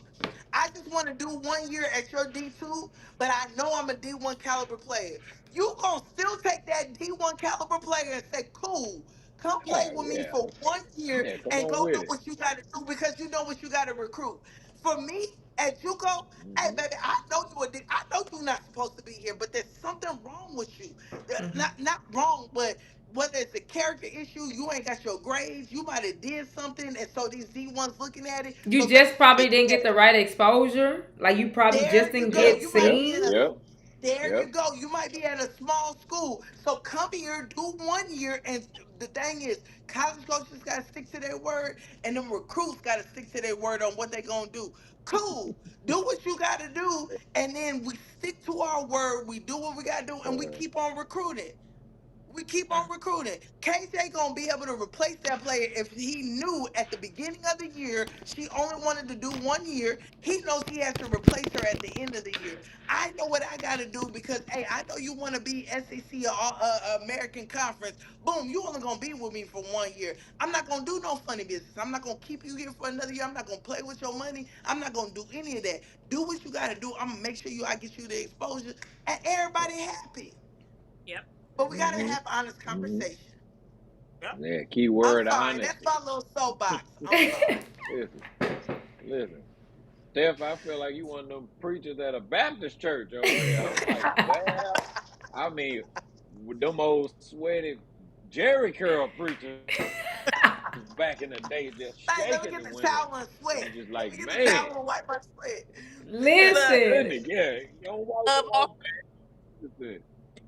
I just want to do 1 year at your D2, but I know I'm a D1 caliber player. You gonna still take that D1 caliber player and say, cool, come play Yeah, with me yeah, for 1 year yeah. Come and on go with do it. what you gotta do because you know what you gotta recruit. For me, at JUCO, hey Hmm baby, I know I know you're not supposed to be here, but there's something wrong with you. Mhm. Not wrong, but whether it's a character issue, you ain't got your grades, you might have did something, and so these D1s looking at it. You So baby, just you probably need to didn't get get the right exposure. Like you probably there just you didn't go. Yep, get You might yep, be in a seen. yep, there yep. you go. You might be at a small school. So come here, do 1 year, and the thing is, college coaches gotta stick to their word, and them recruits gotta stick to their word on what they gonna do. Cool. Do what you gotta do, and then we stick to our word. We do what we gotta do, and we Uh, keep on recruiting. We keep on Mm. recruiting. KJ gonna be able to replace that player if he knew at the beginning of the year she only wanted to do 1 year. He knows he has to replace her at the end of the year. I know what I gotta do because hey, I know you want to be SEC or American Conference. Boom, you only gonna be with me for 1 year. I'm not gonna do no funny business. I'm not gonna keep you here for another year. I'm not gonna play with your money. I'm not gonna do any of that. Do what you gotta do. I'm gonna make sure I get you the exposure and everybody happy. Yep. But we gotta hmm have honest hmm conversation. Yep. Yeah, key I'm word sorry. That's honesty. my little soapbox. I'm sorry. Listen, listen. Steph, I feel like you one of them preachers at a Baptist church over there. I'm like, well, I mean, with them old sweaty Jerry curl preachers back in the day, just Hey, let me shaking get the the women. towel and And I'm sweat. just Let like, me get the man, towel and wipe my sweat. my Look, Listen, goodness, yeah, you don't love walk offering. this thing.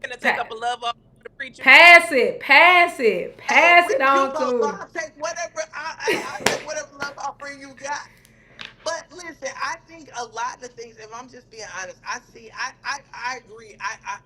You're gonna take up pa- a love offering for the preacher. pass it, pass it, Hey, pass it we on Juco, so to. I'll take whatever. I'll take whatever love offering you got. But listen, I think a lot of things. If I'm just being honest, I see. I agree.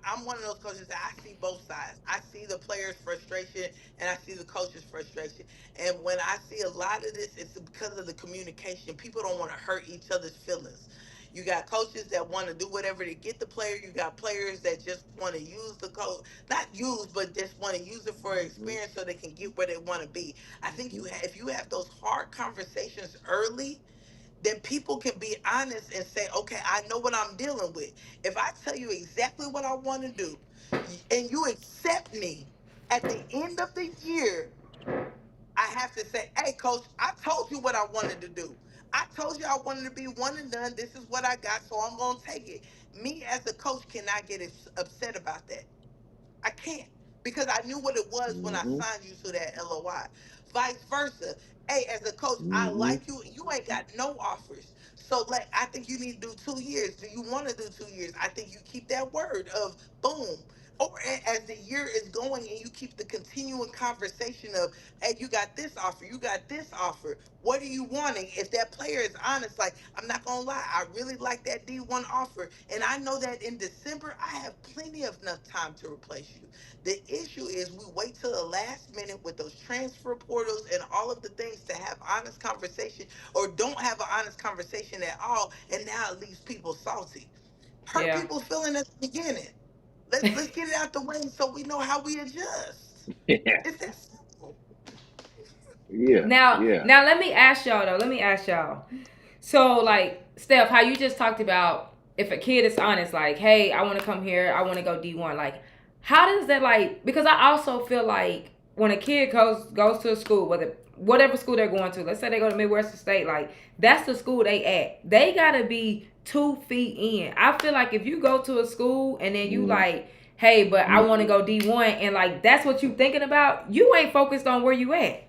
I'm one of those coaches that I see both sides. I see the players' frustration and I see the coaches' frustration. And when I see a lot of this, it's because of the communication. People don't want to hurt each other's feelings. You got coaches that want to do whatever to get the player. You got players that just want to use the coach, not use, but just want to use it for Hmm experience so they can get where they want to be. I think hmm if you have those hard conversations early, then people can be honest and say, okay, I know what I'm dealing with. If I tell you exactly what I want to do and you accept me at the end of the year, I have to say, hey, coach, I told you what I wanted to do. I told you I wanted to be one and done. This is what I got, so I'm going to take it. Me as a coach cannot get upset about that. I can't because I knew what it was when I hmm signed you to that LOI. Vice versa. Hey, as a coach, I hmm like you. You ain't got no offers. So like I think you need to do 2 years. Do you want to do 2 years? I think you keep that word of boom. Or as the year is going and you keep the continuing conversation of, hey, you got this offer, you got this offer. What are you wanting? If that player is honest, like, I'm not gonna lie, I really like that D1 offer. And I know that in December, I have plenty of enough time to replace you. The issue is we wait till the last minute with those transfer portals and all of the things to have honest conversation or don't have an honest conversation at all. And now it leaves people salty. Hurt Yeah. people's feeling at the beginning. Let's get it out the way so we know how we adjust. Yeah, It's that simple. yeah, yeah. Now let me ask y'all though. Let me ask y'all. So like Steph, how you just talked about if a kid is honest, like, hey, I want to come here, I want to go D1. Like, how does that like? Because I also feel like when a kid goes to a school, whether whatever school they're going to. Let's say they go to Midwestern State. Like that's the school they at. They gotta be 2 feet in. I feel like if you go to a school and then you Mm-hmm. like, hey, but I want to go D1, and like that's what you thinking about, you ain't focused on where you at.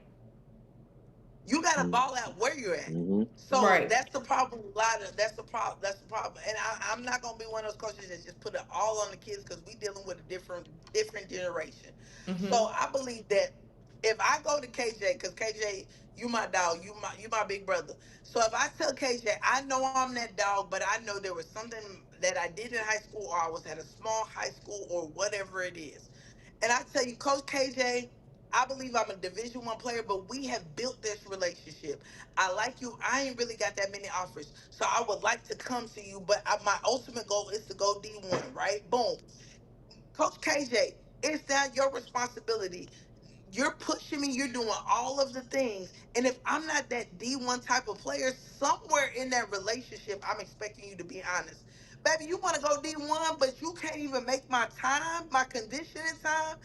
You got to ball out where you're at. Mm-hmm. So Right. that's the problem. A lot of that's the problem. That's the problem. And I'm not gonna be one of those coaches that just put it all on the kids because we dealing with a different generation. So Mm-hmm. I believe that if I go to KJ, because KJ, you my dog, you my big brother. So if I tell KJ, I know I'm that dog, but I know there was something that I did in high school, or I was at a small high school, or whatever it is. And I tell you, Coach KJ, I believe I'm a Division 1 player, but we have built this relationship. I like you. I ain't really got that many offers, so I would like to come to you. But my ultimate goal is to go D1. Right? Boom. Coach KJ, it's now your responsibility. You're pushing me, you're doing all of the things. And if I'm not that D1 type of player, somewhere in that relationship, I'm expecting you to be honest. Baby, you want to go D1, but you can't even make my time, my conditioning time.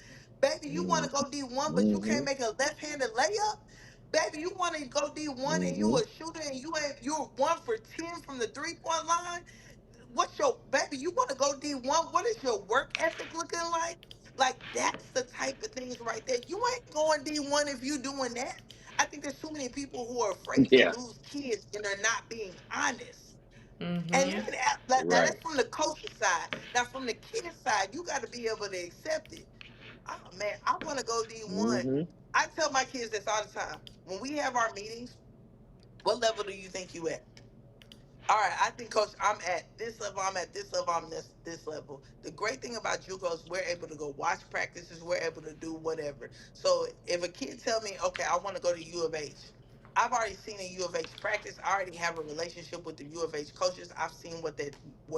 Baby, you want to go D1, but you Mm-hmm. can't make a left-handed layup. Baby, you want to go D1 and you Mm-hmm. a shooter and you're 1 for 10 from the 3-point line. What's your baby? You want to go D1? What is your work ethic looking like? Like that's the type of things right there. You ain't going D1 if you doing that. I think there's too many people who are afraid to Yeah. lose kids and they're not being honest. And Mm-hmm. then now Right. that's from the coach's side. Now from the kid's side, you got to be able to accept it. Oh man, I want to go D1. Mm-hmm. I tell my kids this all the time. When we have our meetings, what level do you think you at? All right, I think, Coach, I'm at this level. I'm at this level. I'm this level. The great thing about JUCO is we're able to go watch practices. We're able to do whatever. So if a kid tell me, okay, I want to go to U of H, I've already seen a U of H practice. I already have a relationship with the U of H coaches. I've seen what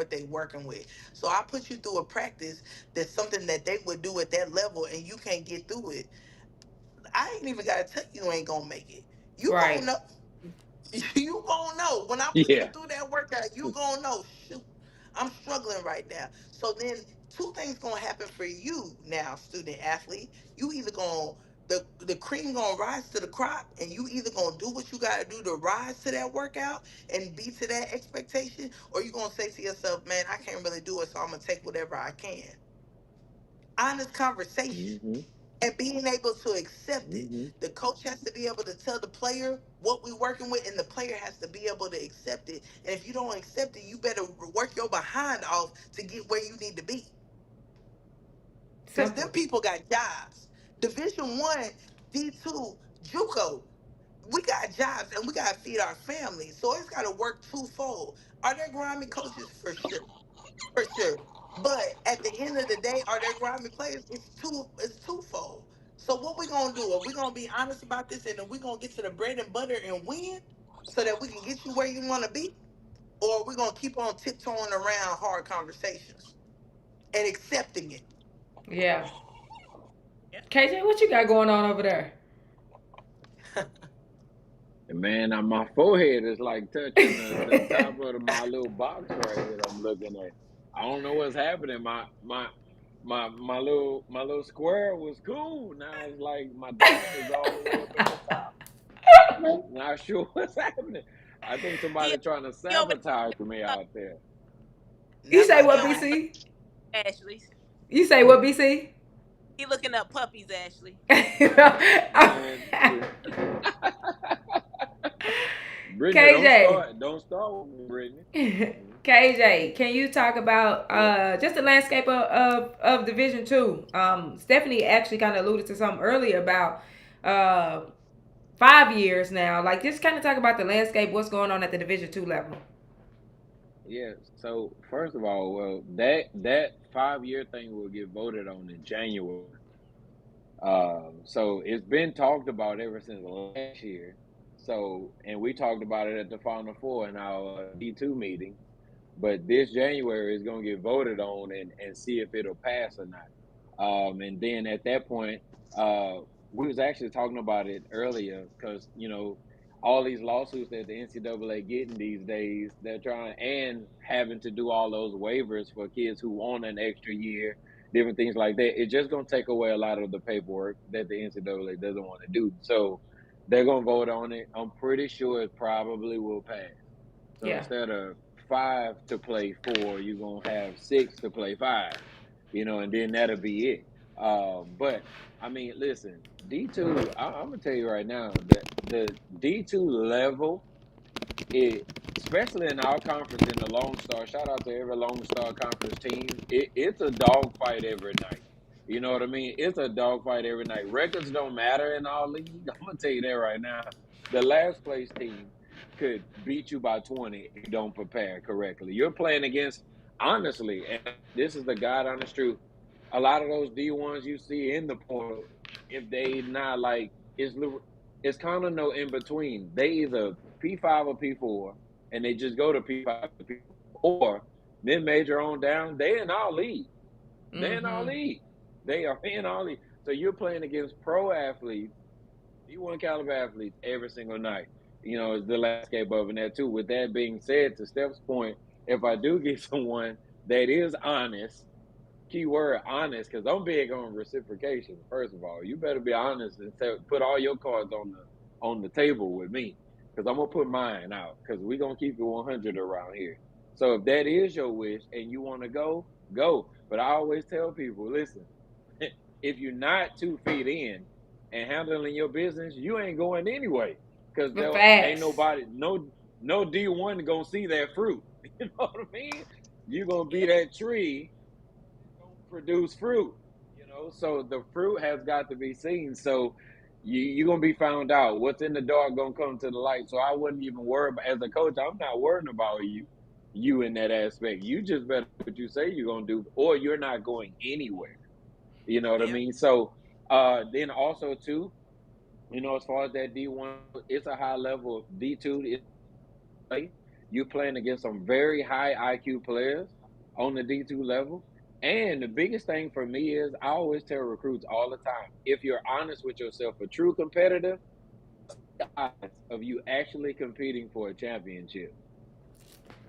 they working with. So I put you through a practice that's something that they would do at that level, and you can't get through it. I ain't even gotta tell you ain't gonna make it. You gonna Right. know. You gonna know when I put you Yeah. through that workout. You gonna know. Shoot, I'm struggling right now. So then, two things gonna happen for you now, student athlete. You either gonna the cream gonna rise to the crop, and you either gonna do what you gotta do to rise to that workout and be to that expectation, or you gonna say to yourself, "Man, I can't really do it, so I'm gonna take whatever I can." Honest conversation Mm-hmm. and being able to accept it. Mm-hmm. The coach has to be able to tell the player what we're working with, and the player has to be able to accept it. And if you don't accept it, you better work your behind off to get where you need to be. Because them Simple. people got jobs. Division 1, D2, JUCO. We got jobs and we gotta feed our families. So it's gotta work twofold. Are there grimy coaches? For sure. For sure. But at the end of the day, are there grimy players? It's twofold. So what we gonna do? Are we gonna be honest about this and are we gonna get to the bread and butter and win so that we can get you where you wanna be? Or are we gonna keep on tiptoeing around hard conversations and accepting it? Yeah. Yeah. KJ, what you got going on over there? And man, my forehead is like touching the top of my little box right here that I'm looking at. I don't know what's happening. My little square was cool. Now it's like my dome is all the way up at the top. Not sure what's happening. I think He, somebody trying to he over sabotage me there, out there. You Not say my what, he over dome. BC? Ashley. You say what, BC? He looking up puppies, Ashley. Man, Brittany, KJ. don't start with me, Brittany. Mhm. KJ, can you talk about Yeah. just the landscape of Division Two? Stephanie actually kind of alluded to something earlier about 5 years now. Like, just kind of talk about the landscape, what's going on at the Division 2 level. Yeah. So first of all, well, that 5 year thing will get voted on in January. So it's been talked about ever since last year. So, and we talked about it at the Final Four in our D2 meeting. But this January is going to get voted on and see if it'll pass or not. And then at that point, uh, we was actually talking about it earlier because all these lawsuits that the NCAA getting these days, they're trying and having to do all those waivers for kids who want an extra year, different things like that. It's just going to take away a lot of the paperwork that the NCAA doesn't want to do. So they're gonna vote on it. I'm pretty sure it probably will pass. So Yeah. instead of five to play four, you're gonna have six to play five, and then that'll be it. But I mean, listen, D2. I'm gonna tell you right now that the D2 level, it especially in our conference in the Lone Star. Shout out to every Lone Star conference team. It's a dogfight every night. You know what I mean? It's a dogfight every night. Records don't matter in our league. I'm gonna tell you that right now. The last place team could beat you by 20 if you don't prepare correctly. You're playing against, honestly, and this is the God honest truth. A lot of those D1s you see in the portal, if they not like, it's kind of no in between. They either P5 or P4, and they just go to P5 or P4, or mid major on down. They in our league. They in our Mm-hmm. league. They are in our league. So you're playing against pro athletes, D1 caliber athletes every single night. Is the landscape of that too. With that being said, to Steph's point, if I do get someone that is honest, keyword honest, because I'm big on reciprocation. First of all, you better be honest and put all your cards on the table with me, because I'm gonna put mine out, because we're gonna keep it 100 around here. So if that is your wish and you want to go, go. But I always tell people, listen, if you're not 2 feet in and handling your business, you ain't going anyway, because The there ain't facts. nobody, no D1 gonna see that fruit. You know what I mean? You're gonna be Yeah. that tree don't produce fruit, so the fruit has got to be seen. So you're gonna be found out. What's in the dark gonna come to the light. So I wouldn't even worry about, as a coach, I'm not worrying about you in that aspect. You just better do what you say you're gonna do, or you're not going anywhere. You know what I Yeah. mean? So then also too, as far as that D1, it's a high level of D2. Play. You're playing against some very high IQ players on the D2 level. And the biggest thing for me is, I always tell recruits all the time, if you're honest with yourself, a true competitor, the odds of you actually competing for a championship.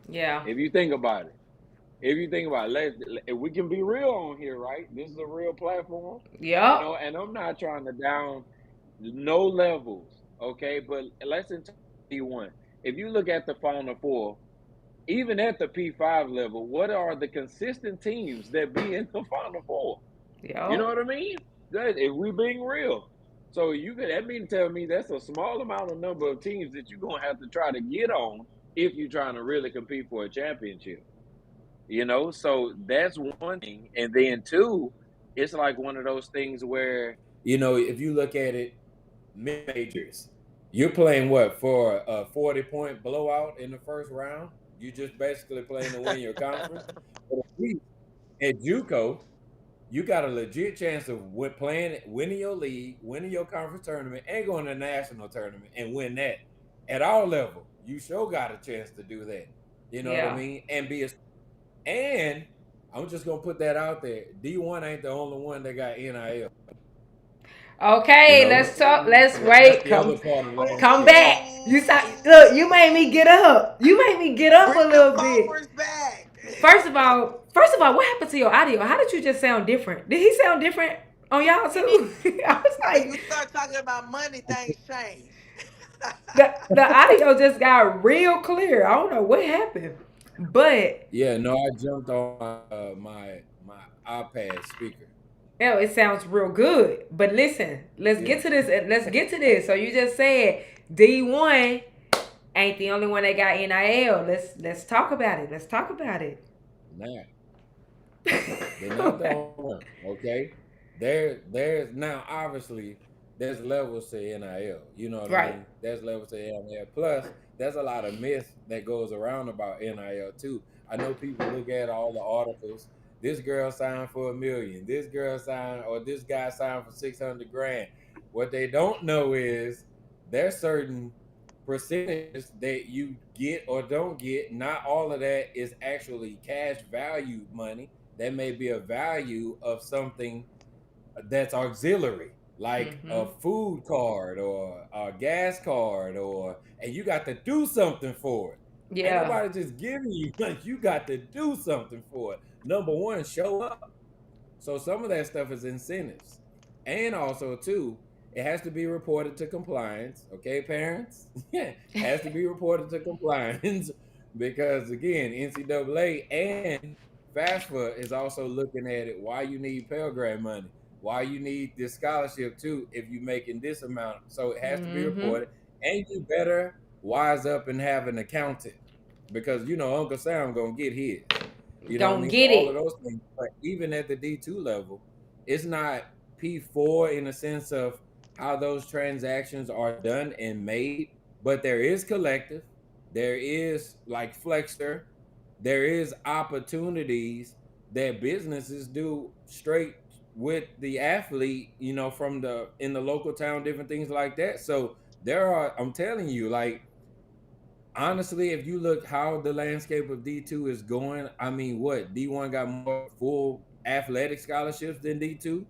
Yeah. If you think about it, if we can be real on here, right? This is a real platform, Yup. and I'm not trying to down no levels, okay? But let's enter D1. If you look at the Final Four, even at the P5 level, what are the consistent teams that be in the Final Four? You know Yup. what I mean? That, if we being real. So that mean tell me that's a small amount of number of teams that you're gonna have to try to get on if you're trying to really compete for a championship. So that's one thing. And then two, it's like one of those things where, if you look at it, mid majors, you're playing what for a 40-point blowout in the first round? You just basically playing to win your conference. But at least at JUCO, you got a legit chance of winning your league, winning your conference tournament, and going to the national tournament and win that. At our level, you sure got a chance to do that. You know what I Yeah. mean? And I'm just gonna put that out there. D1 ain't the only one that got NIL. You Okay, know, let's talk. Let's that's wait. the other part of that Come too. back. Look. You made me get up. You made me get up a Bring the little bit. followers back. What happened to your audio? How did you just sound different? Did he sound different on y'all too? I was When like, you start talking about money, things change. the audio just got real clear. I don't know what happened, but Yeah, no, I jumped on my iPad speaker. it sounds real good. But listen, let's Yeah, get to this. Let's get to this. So you just said D1 ain't the only one that got NIL. Let's talk about it. Let's talk about it. nah, they're not the only one. Okay, there's now obviously there's levels to NIL. You know what I Right. mean? There's levels to NIL. Plus, there's a lot of myth that goes around about NIL too. I know people look at all the articles. This girl signed for $1 million. This girl signed, or this guy signed for 600 grand. What they don't know is there's certain percentages that you get or don't get. Not all of that is actually cash value money. That may be a value of something that's auxiliary, like a Mm-hmm. food card or a gas card, and you got to do something for it. Ain't Yeah. nobody just giving you you got to do something for it. Number one, show up. So some of that stuff is incentives. And also too, it has to be reported to compliance. Okay, parents, has to be reported to compliance because again, NCAA and FAFSA is also looking at it. Why you need Pell Grant money? Why you need this scholarship too? If you're making this amount, so it has to be Mm-hmm. reported, and you better wise up and have an accountant because Uncle Sam gonna get his. You know what I Gonna mean? So get all of it. those things. But even at the D2 level, it's not P4 in the sense of how those transactions are done and made, but there is collective, there is like Flexer, there is opportunities that businesses do straight with the athlete, from the in the local town, different things like that. So there are, I'm telling you, like honestly, if you look how the landscape of D2 is going, I mean, what D1 got more full athletic scholarships than D2?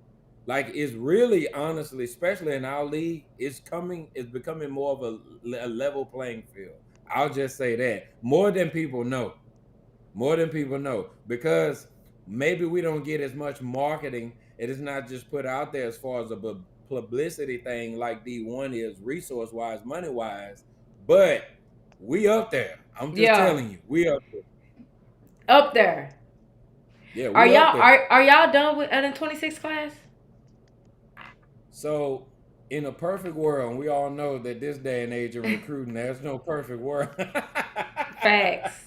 Like, it's really honestly, especially in our league, it's becoming more of a level playing field. I'll just say that more than people know, because maybe we don't get as much marketing. It is not just put out there as far as a publicity thing like D1 is, resource wise, money wise, but we up there. I'm just Yeah. telling you, we up there. Up there. Yeah, Are we up y'all there. are y'all done with the 26 class? So in a perfect world, and we all know that this day and age of recruiting, there's no perfect world. Facts.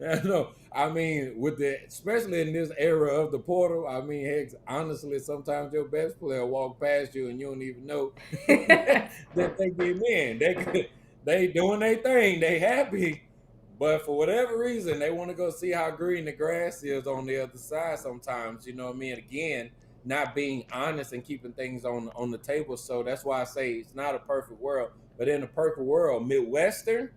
No, I mean, especially in this era of the portal, I mean, heck, honestly, sometimes your best player walk past you and you don't even know that they get in. They doing their thing, they happy, but for whatever reason, they want to go see how green the grass is on the other side. Sometimes, you know what I mean. Again, not being honest and keeping things on the table. So that's why I say it's not a perfect world. But in a perfect world, Midwestern,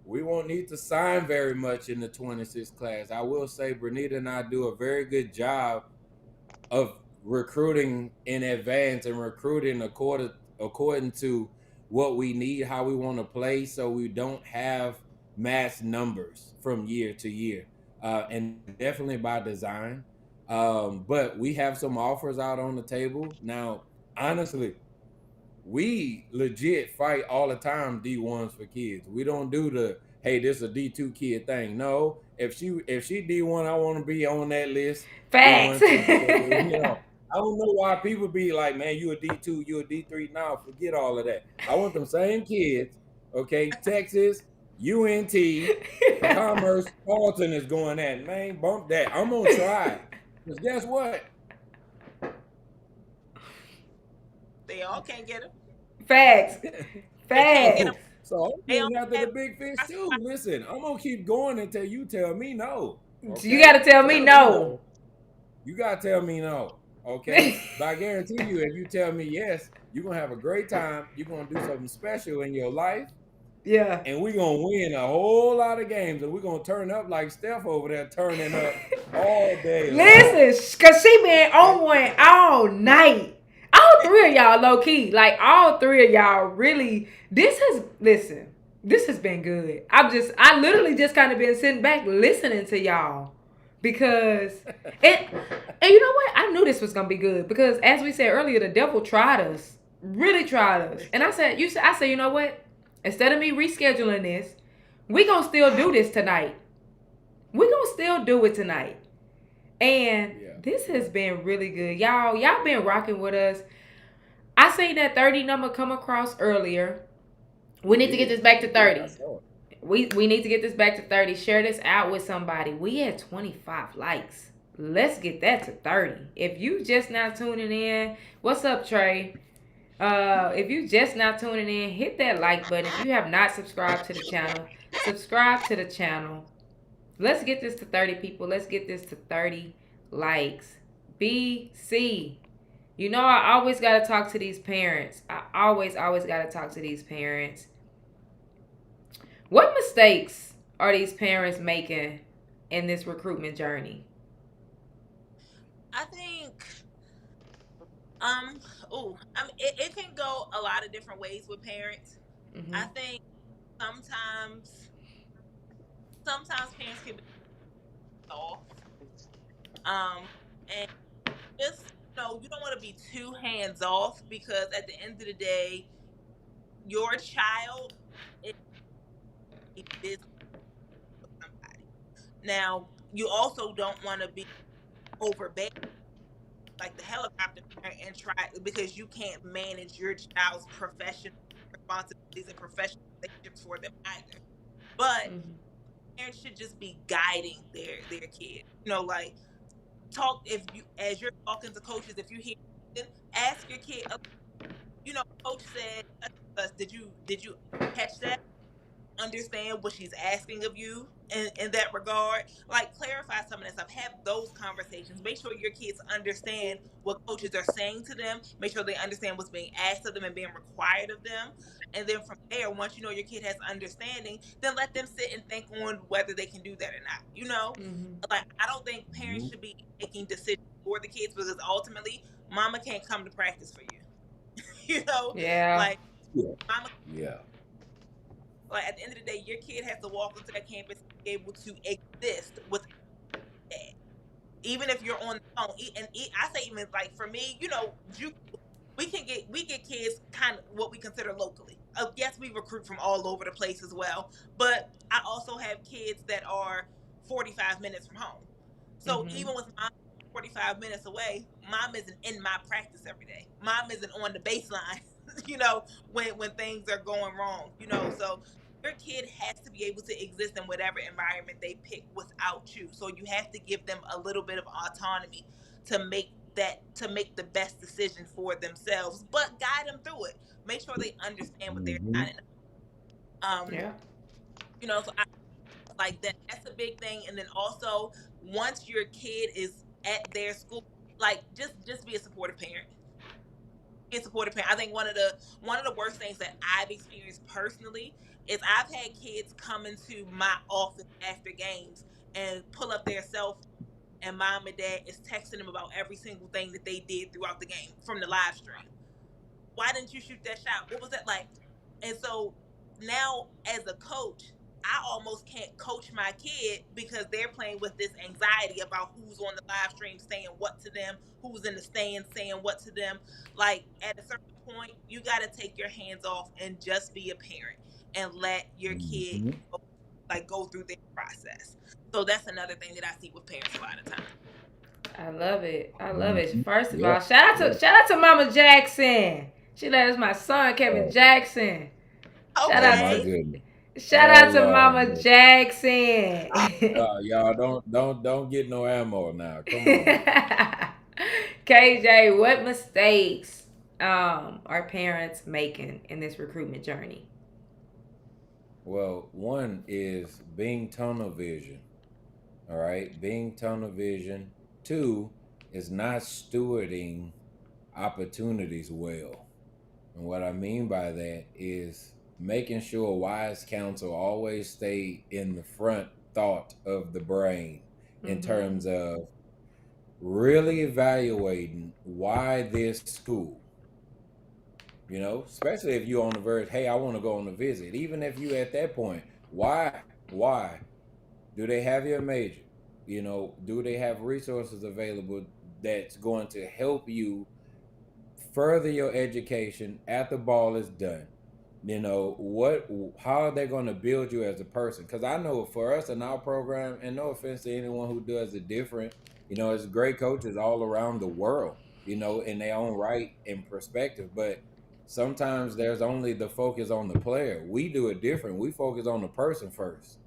we won't need to sign very much in the 26 class. I will say Bernita and I do a very good job of recruiting in advance and recruiting according to what we need, how we want to play, so we don't have mass numbers from year to year. And definitely by design. But we have some offers out on the table. Now, honestly, we legit fight all the time D1s for kids. We don't do the hey, this is a D2 kid thing. No, if she D1, I want to be on that list Facts. D1 too, because I don't know why people be like, man, you a D2, you a D3. Now forget all of that. I want them same kids, okay? Texas, UNT, Commerce, Carlton is going at, man, bump that. I'm gonna try. Because guess what? They all can't get them. Facts. They can't get them. Facts. So I'm They all going after the have. big fish too. Listen, I'm gonna keep going until you tell me no. You Okay? gotta tell me Tell me no. no. You gotta tell me no. Okay? But I guarantee you, if you tell me yes, you're gonna have a great time. You're gonna do something special in your life, Yeah. and we're gonna win a whole lot of games, and we're gonna turn up like Steph over there turning up all day long. Listen, cause she been Okay? on one all night. All three of y'all low key, like all three of y'all really. This has been good. I literally just kind of been sitting back listening to y'all because and you know what? I knew this was gonna be good because as we said earlier, the devil tried us, really tried us, and I said, you know what? Instead of me rescheduling this, we gonna still do this tonight. We gonna still do it tonight. And Yeah. this has been really good. Y'all been rocking with us. I seen that 30 number come across earlier. We need to get this back to 30. I saw it. We need to get this back to 30. Share this out with somebody. We had 25 likes. Let's get that to 30. If you just now tuning in, what's up, Trey? If you just now tuning in, hit that like button. If you have not subscribed to the channel, subscribe to the channel. Let's get this to 30 people. Let's get this to 30 likes. BC. You know, I always got to talk to these parents. I always got to talk to these parents. What mistakes are these parents making in this recruitment journey? I think, it can go a lot of different ways with parents. Mm-hmm. I think sometimes parents can be off, and just you don't want to be too hands off, because at the end of the day, your child is a business with somebody. Now, you also don't want to be overbearing, like the helicopter parent, and try, because you can't manage your child's professional responsibilities and professional relationships for them either. But Mhm. parents should just be guiding their kid. Like, talk, if you, as you're talking to coaches, if you hear something, ask your kid. Coach said, did you catch that? Understand what she's asking of you in that regard. Like, clarify some of that stuff. Have those conversations. Make sure your kids understand what coaches are saying to them. Make sure they understand what's being asked of them and being required of them. And then from there, once you know your kid has understanding, then let them sit and think on whether they can do that or not. Mhm. Like, I don't think parents should be making decisions for the kids, because ultimately mama can't come to practice for you. Yeah. Like, Yeah. mama, Yeah. like, at the end of the day, your kid has to walk onto that campus and be able to exist with that. Even if you're on the phone. I say, even like for me, we get kids kind of what we consider locally. Yes, we recruit from all over the place as well, but I also have kids that are 45 minutes from home. So Mhm. even with mom 45 minutes away, mom isn't in my practice every day. Mom isn't on the baseline, when things are going wrong. So your kid has to be able to exist in whatever environment they pick without you. So you have to give them a little bit of autonomy to make the best decision for themselves, but guide them through it. Make sure they understand what they're Mm-hmm. signing up. Yeah. So I like that. That's a big thing. And then also, once your kid is at their school, like, just be a supportive parent. Be a supportive parent. I think one of the worst things that I've experienced personally is I've had kids come into my office after games and pull up their cell phone, and mom and dad is texting them about every single thing that they did throughout the game from the live stream. Why didn't you shoot that shot? What was that like? And so now, as a coach, I almost can't coach my kid, because they're playing with this anxiety about who's on the live stream saying what to them, who's in the stands saying what to them. Like, at a certain point, you got to take your hands off and just be a parent and let your kid Mm-hmm. go through their process. So that's another thing that I see with parents a lot of times. I love it. I love it. Mm-hmm. First of Yeah. all, shout out to Mama Jackson. She let us my son Kevin Oh, Jackson. Shout oh out my Okay. to goodness. shout Oh out to Lord. Mama Jackson. Y'all don't get no ammo now. Come on. KJ, what mistakes are parents making in this recruitment journey? Well, one is being tunnel vision. All right, being tunnel vision. Two is not stewarding opportunities well. And what I mean by that is making sure wise counsel always stay in the front thought of the brain in Mm-hmm. terms of really evaluating why this school, especially if you're on the verge, hey, I want to go on a visit. Even if you at that point, why? Do they have your major? Do they have resources available that's going to help you further your education after ball is done? How are they going to build you as a person? Because I know for us in our program, and no offense to anyone who does it different, it's great coaches all around the world, in their own right and perspective. But sometimes there's only the focus on the player. We do it different. We focus on the person first.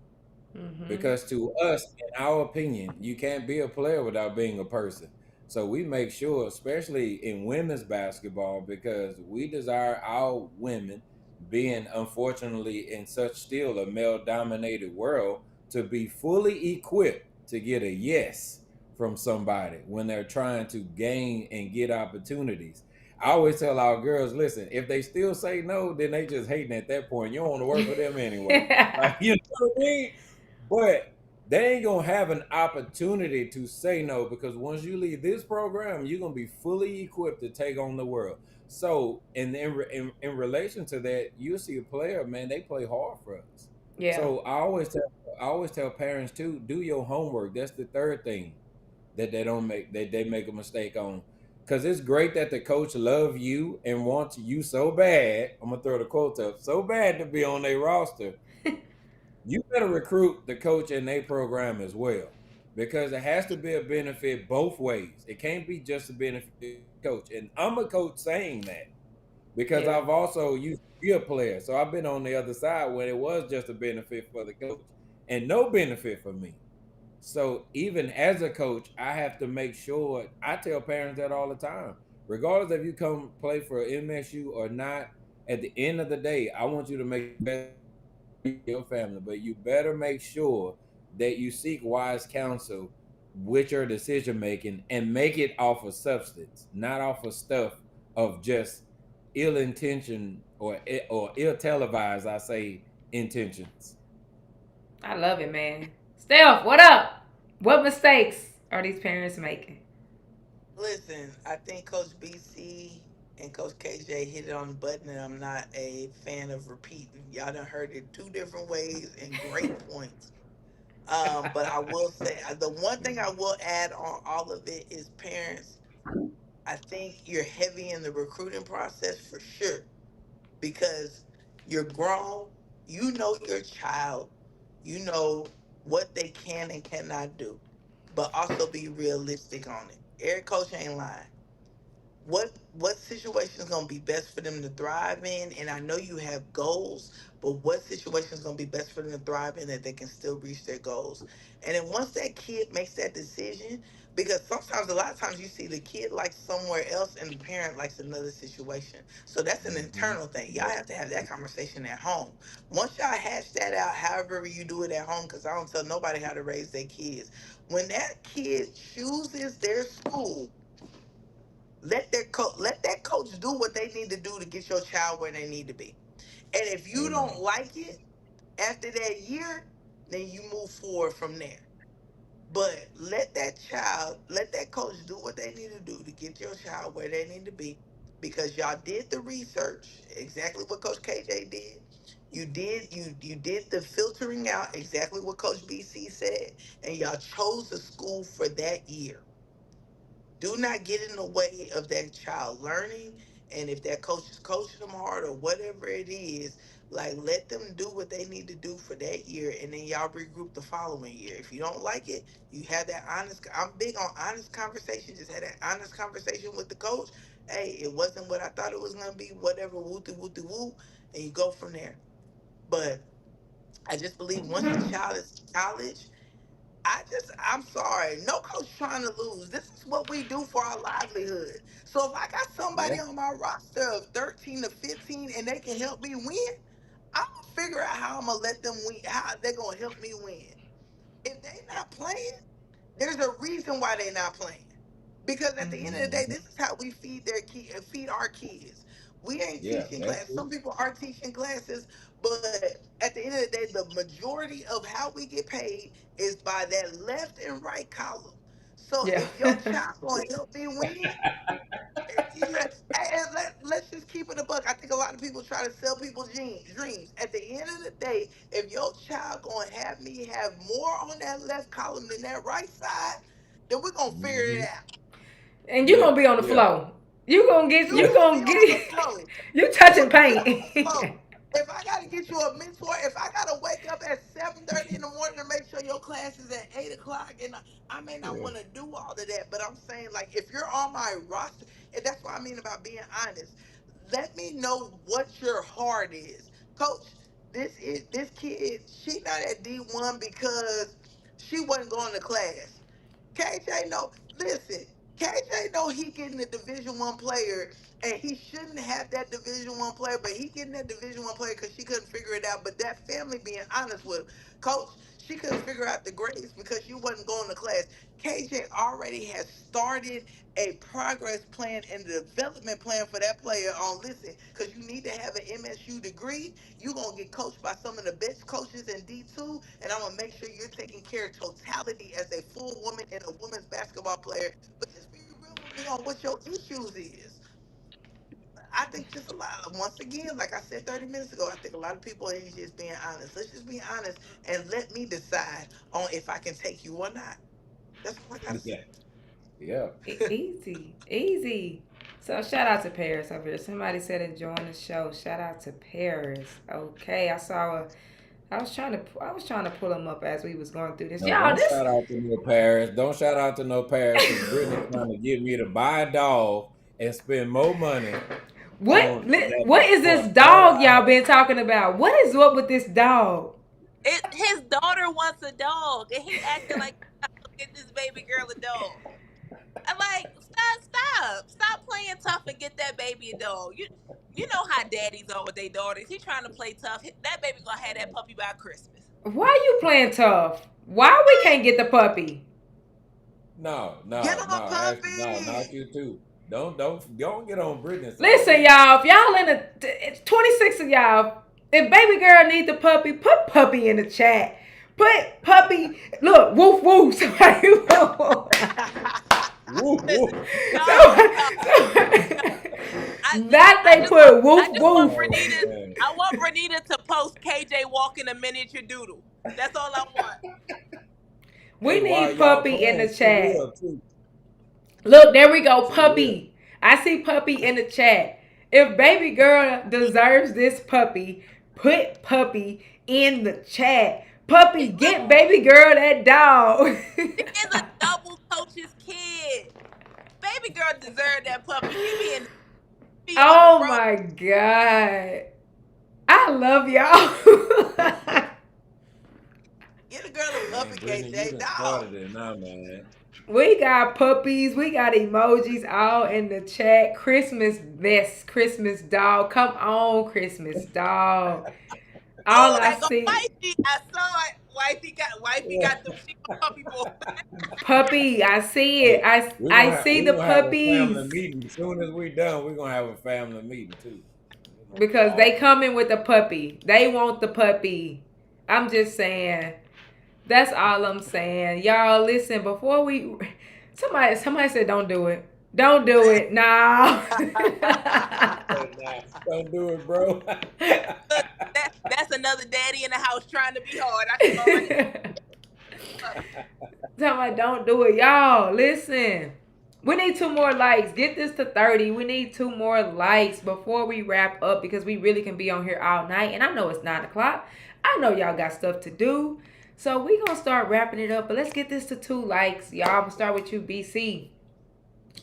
Mm-hmm. Because to us, in our opinion, you can't be a player without being a person. So we make sure, especially in women's basketball, because we desire our women, being unfortunately in such still a male dominated world, to be fully equipped to get a yes from somebody when they're trying to gain and get opportunities. I always tell our girls, listen, if they still say no, then they just hating at that point. You don't want to work for them anyway. Like, you know what I mean? But they ain't gonna have an opportunity to say no, because once you leave this program, you're gonna be fully equipped to take on the world. So, in relation to that, you see a player, man, they play hard for us. Yeah. So I always tell parents too, do your homework. That's the third thing that they don't make that they make a mistake on. because it's great that the coach love you and wants you so bad. I'm gonna throw the quote up so bad to be on their roster. You better recruit the coach in their program as well, because it has to be a benefit both ways. It can't be just a benefit to the coach. And I'm a coach saying that because Yeah, I've also used to be a player, so I've been on the other side when it was just a benefit for the coach and no benefit for me. So even as a coach, I have to make sure, I tell parents that all the time, regardless if you come play for MSU or not, at the end of the day, I want you to make the best your family, but you better make sure that you seek wise counsel with your decision making and make it off of substance, not off of stuff of just ill intention or ill televised, I say, intentions. I love it, man. Steph, what up? What mistakes are these parents making? Listen, I think Coach BC and Coach KJ hit it on the button, and I'm not a fan of repeating. Y'all done heard it two different ways and great points. But I will say the one thing I will add on all of it is parents. I think you're heavy in the recruiting process for sure because you're grown. You know your child. You know what they can and cannot do, but also be realistic on it. Every coach ain't lying. What situation is going to be best for them to thrive in, and I know you have goals, but what situation is going to be best for them to thrive in that they can still reach their goals. And then once that kid makes that decision, because sometimes a lot of times you see the kid likes somewhere else and the parent likes another situation, so that's an Mm-hmm. internal thing. Y'all Yep. have to have that conversation at home. Once y'all hash that out, however you do it at home, because I don't tell nobody how to raise their kids. When that kid chooses their school, let that coach do what they need to do to get your child where they need to be. And if you don't Amen. like it after that year, then you move forward from there. But let that coach do what they need to do to get your child where they need to be, because y'all did the research, exactly what Coach KJ did. You did the filtering out, exactly what Coach BC said, and y'all chose a school for that year. Do not get in the way of that child learning. And if that coach is coaching them hard or whatever it is, like let them do what they need to do for that year, and then y'all regroup the following year. If you don't like it, you have that honest. I'm big on honest conversation. Just had that honest conversation with the coach. Hey, it wasn't what I thought it was gonna be. Whatever, wooty wooty woo, and you go from there. But I just believe once the child is in college, I'm sorry. No coach trying to lose. This is what we do for our livelihood. So if I got Yeah. somebody on my roster of 13 to 15 and they can help me win, I'm gonna figure out how I'm gonna let them win, how they're gonna help me win. If they not playing, there's a reason why they're not playing. Because at the end of the day, Mm-hmm. this is how we feed our kids. We ain't Yeah, teaching that's class. true. Some people are teaching classes, but at the end of the day, the majority of how we get paid is by that left and right column. So Yeah. if your child gonna help me win, let's just keep it a buck. I think a lot of people try to sell people's dreams. At the end of the day, if your child gonna have me have more on that left column than that right side, then we're gonna figure it Mm-hmm. out. And you Yeah, gonna be on the yeah, flow. You gonna get. You You yeah, gonna be gonna on the get. flow. You You touching gonna be on paint. the flow. If I gotta get you a mentor, if I gotta wake up at 7:30 in the morning to make sure your class is at 8 o'clock, and I may not yeah. want to do all of that, but I'm saying like if you're on my roster, and that's what I mean about being honest. Let me know what your heart is, Coach. This kid. She not at D1 because she wasn't going to class. KJ know, listen, KJ know he getting a Division 1 player, and he shouldn't have that Division 1 player, but he getting that Division 1 player because she couldn't figure it out. But that family being honest with him, coach, she couldn't figure out the grades because you wasn't going to class. KJ already has started a progress plan and a development plan for that player on listen, because you need to have an MSU degree. You're gonna get coached by some of the best coaches in D2, and I'm gonna make sure you're taking care of totality as a full woman and a women's basketball player. But just be real with me on what your issues is. I think just a lot. Once again, like I said 30 minutes ago, I think a lot of people are just being honest. Let's just be honest and let me decide on if I can take you or not. That's all I gotta Yeah. say. Yeah. Easy, easy. So shout out to Paris over here. Somebody said enjoying the show. Shout out to Paris. Okay, I saw a. I was trying to pull him up as we was going through this. No, Y'all, don't this. shout out to no Paris. Don't shout out to no Paris because Brittany trying to get me to buy a dog and spend more money on What is for this a dog dog I y'all have. been talking about? What is up with this dog? His daughter wants a dog, and he acting like get this baby girl a dog. I'm like, stop playing tough and get that baby a dog. You know how daddies are with their daughters. He trying to play tough. That baby gonna have that puppy by Christmas. Why you playing tough? Why we can't get the puppy? Get him a Actually, no, puppy. not you too. Don't get on Brittany's side Listen, now. y'all. If y'all in the it's 26 of y'all, if baby girl need the puppy, put puppy in the chat. Put puppy. Look, woof woof. Somebody woof. Woo, Listen, woo. y'all, So, that they put woof I just want woof. Oh, Bernita. man. I want Bernita to post KJ walking a miniature doodle. That's all I want. We Hey, while need y'all puppy in playing, the she chat. will too. Look, there we go, She will. puppy. I see puppy in the chat. If baby girl deserves this puppy, put puppy in the chat. Puppy, Look, get baby girl that dog. she is a double coach's kid. Baby girl deserved that puppy. She be in the be on the Oh road. my god. I love y'all. Get a girl a Man, puppy, Brittany, you KJ. done No. started it now, man. We got puppies, we got emojis all in the chat. Christmas vest, Christmas dog. Come on, Christmas dog. All Oh, I that go see. wifey. I saw it. Wifey got the she a puppy boy. Puppy, I see it. Hey, I see the we're gonna have a puppies family meeting. As soon as we done, we're gonna have a family meeting too. because they All coming with the puppy. They want the puppy. I'm just saying. That's all I'm saying. Y'all listen, before we somebody said don't do it. Don't do it. Nah. nah, don't do it, bro. Look, that's another daddy in the house trying to be hard. I can already Somebody don't do it. Y'all, listen. We need 2 more likes. Get this to 30. We need 2 more likes before we wrap up because we really can be on here all night. And I know it's 9 o'clock. I know y'all got stuff to do. So we gonna start wrapping it up. But let's get this to 2 likes. Y'all, I'm gonna start with you, BC.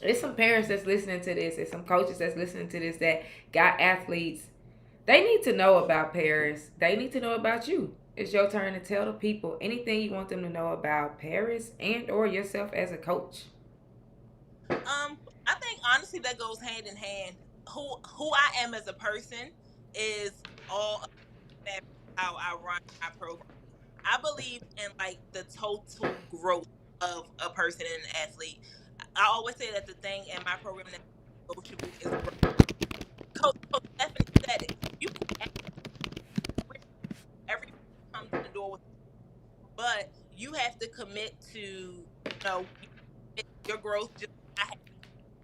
There's some parents that's listening to this. There's some coaches that's listening to this that got athletes. They need to know about Paris. They need to know about you. It's your turn to tell the people anything you want them to know about Paris and or yourself as a coach. I think honestly that goes hand in hand. Who I am as a person is all about how I run my program. I believe in like the total growth of a person and an athlete. I always say that the thing in my program that's negotiable is growth. Coach Stephanie said it. You can ask everybody comes in the door with, but you have to commit to your growth. Just I have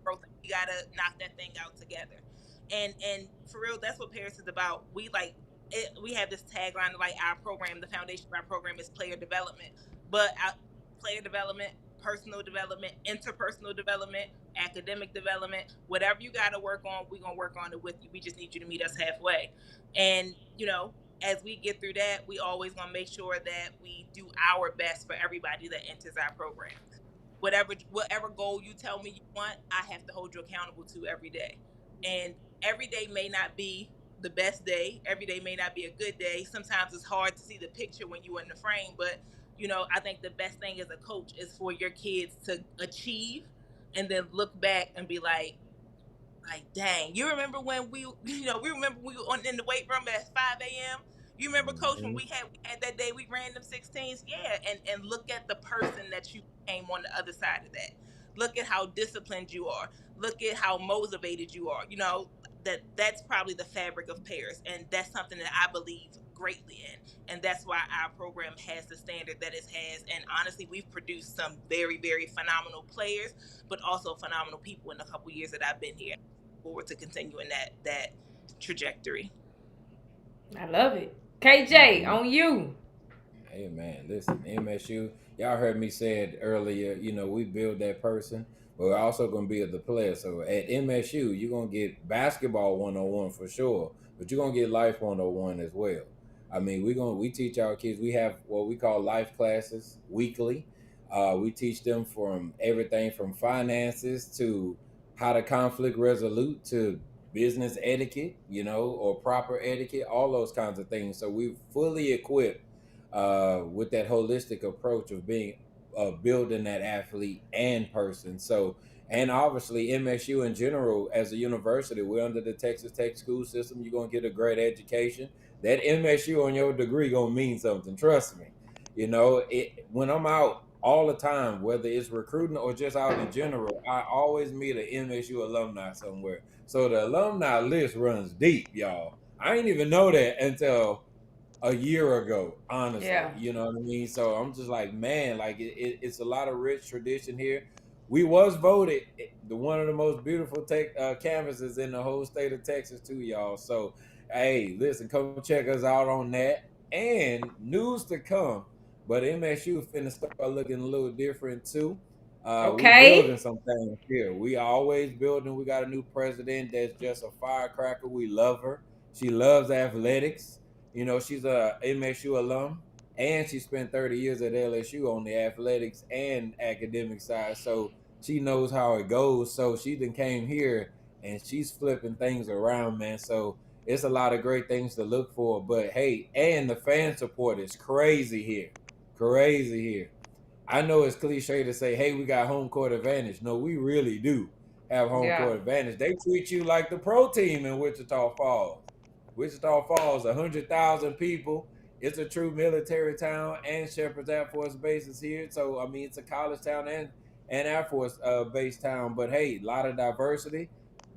growth. We gotta knock that thing out together. And for real, that's what Paris is about. We have this tagline like our program, the foundation of our program is player development. But our player development, personal development, interpersonal development, academic development, whatever you gotta work on, we're gonna work on it with you. We just need you to meet us halfway. And as we get through that, we always gonna make sure that we do our best for everybody that enters our program. Whatever goal you tell me you want, I have to hold you accountable to every day. And every day may not be the best day. Every day may not be a good day. Sometimes it's hard to see the picture when you're in the frame, but I think the best thing as a coach is for your kids to achieve and then look back and be like, dang, you remember when we remember we were in the weight room at 5 a.m. You remember, Coach, when Mhm. we had that day we ran them 16s? Yeah, and look at the person that you became on the other side of that. Look at how disciplined you are. Look at how motivated you are. That's probably the fabric of Paris, and that's something that I believe greatly in, and that's why our program has the standard that it has. And honestly, we've produced some very, very phenomenal players, but also phenomenal people in the couple years that I've been here. Forward to continuing that trajectory. I love it. KJ, Mhm. on you. Hey man, listen, MSU, y'all heard me say it earlier, we build that person, but we're also gonna build the player. So at MSU, you're gonna get basketball 101 for sure, but you're gonna get life 101 as well. I mean, we teach our kids, we have what we call life classes weekly. We teach them from everything from finances to how to conflict resolute to business etiquette, or proper etiquette, all those kinds of things. So we fully equipped with that holistic approach of being building that athlete and person. So, and obviously MSU in general as a university, we're under the Texas Tech school system. You're gonna get a great education. That MSU on your degree gonna mean something. Trust me. When I'm out all the time, whether it's recruiting or just out in general, I always meet an MSU alumni somewhere. So the alumni list runs deep, y'all. I didn't even know that until a year ago, honestly. Yeah. You know what I mean? So I'm just like, man, like it's a lot of rich tradition here. We was voted the one of the most beautiful canvases in the whole state of Texas too, y'all. So hey, listen, come check us out on that. And news to come, but MSU finna start looking a little different too. We building Okay. some things here. We always building. We got a new president that's just a firecracker. We love her. She loves athletics. She's a MSU alum, and she spent 30 years at LSU on the athletics and academic side. So she knows how it goes. So she then came here and she's flipping things around, man. So it's a lot of great things to look for. But hey, and the fan support is crazy here. Crazy here. I know it's cliche to say, hey, we got home court advantage. No, we really do have home Yeah. court advantage. They treat you like the pro team in Wichita Falls. Wichita Falls, 100,000 people. It's a true military town, and Shepherd's Air Force Base is here. So, I mean, it's a college town and Air Force base town. But hey, a lot of diversity.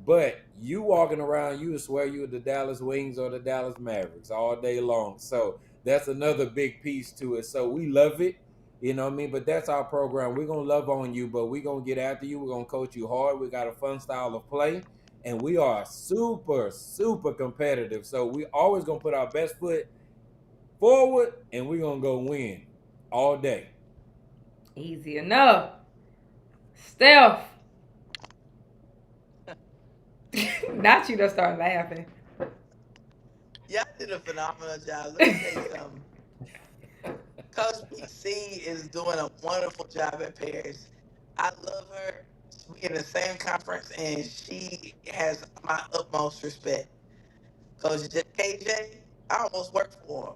But you walking around, you would swear you were the Dallas Wings or the Dallas Mavericks all day long. So that's another big piece to it. So we love it. You know what I mean? But that's our program. We're gonna love on you, but we're gonna get after you. We're gonna coach you hard. We got a fun style of play, and we are super, super competitive. So we always gonna put our best foot forward, and we're gonna go win all day. Easy enough. Steph. Not you to start laughing. Y'all did a phenomenal job. Let me tell you something. Coach PC is doing a wonderful job at Paris. I love her. We in the same conference, and she has my utmost respect. Coach KJ, I almost worked for him.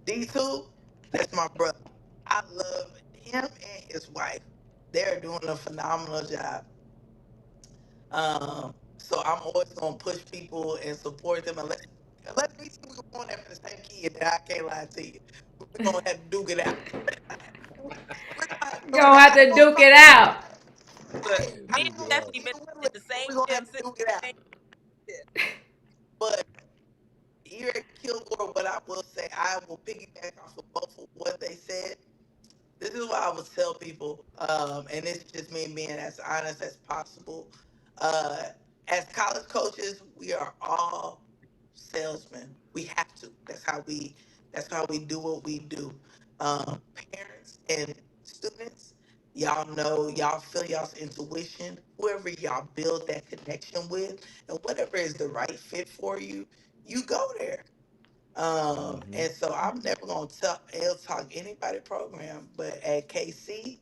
D2, that's my brother. I love him and his wife. They're doing a phenomenal job. So I'm always gonna push people and support them. Unless we see we're going after the same kid, that I can't lie to you. We're gonna have to duke it out. We're gonna have to duke it Gonna out. have I ain't to gonna duke lie. it out. Look, I me ain't and gonna Yeah. Stephanie be been Willie, in the but same we're gonna gym have to since duke it out. the same But here at Kilgore, what I will say, I will piggyback off of both of what they said. This is what I would tell people, and it's just me being as honest as possible. Uh, as college coaches, we are all salesmen. We have to. That's how we. That's how we do what we do. Parents and students, y'all know, y'all feel y'all's intuition. Whoever y'all build that connection with, and whatever is the right fit for you, you go there. Mm-hmm. And so I'm never gonna tell L talk anybody program, but at KC,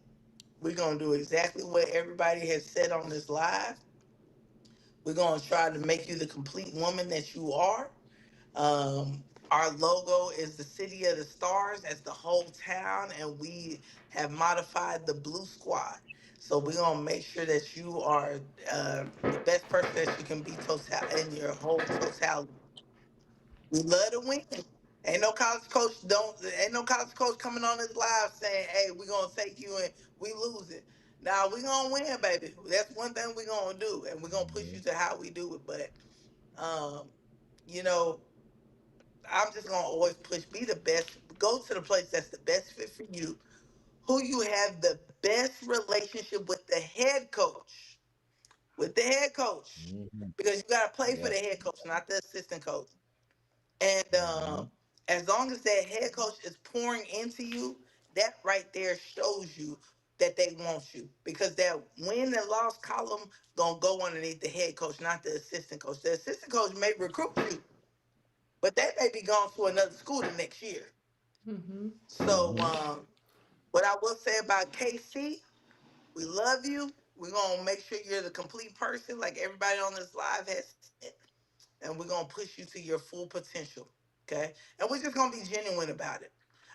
we're gonna do exactly what everybody has said on this live. We're gonna try to make you the complete woman that you are. Our logo is the city of the stars as the whole town, and we have modified the blue squad. So we're gonna make sure that you are the best person that you can be total in your whole totality. We love to win. Ain't no college coach coming on this live saying, hey, we're gonna take you and we lose it. Now we gonna win, baby. That's one thing we gonna do, and we're gonna push you to how we do it. But um, you know, I'm just gonna always push, be the best, go to the place that's the best fit for you, who you have the best relationship with the head coach. With the head coach. Mm-hmm. Because you gotta play for Yeah. the head coach, not the assistant coach. And Mm-hmm. As long as that head coach is pouring into you, that right there shows you that they want you, because that win and loss column gonna go underneath the head coach, not the assistant coach. The assistant coach may recruit you, but they may be gone to another school the next year. Mm-hmm. So, Mm-hmm. what I will say about KC, we love you. We're gonna make sure you're the complete person, like everybody on this live has said, and we're gonna push you to your full potential. Okay, and we're just gonna be genuine about it.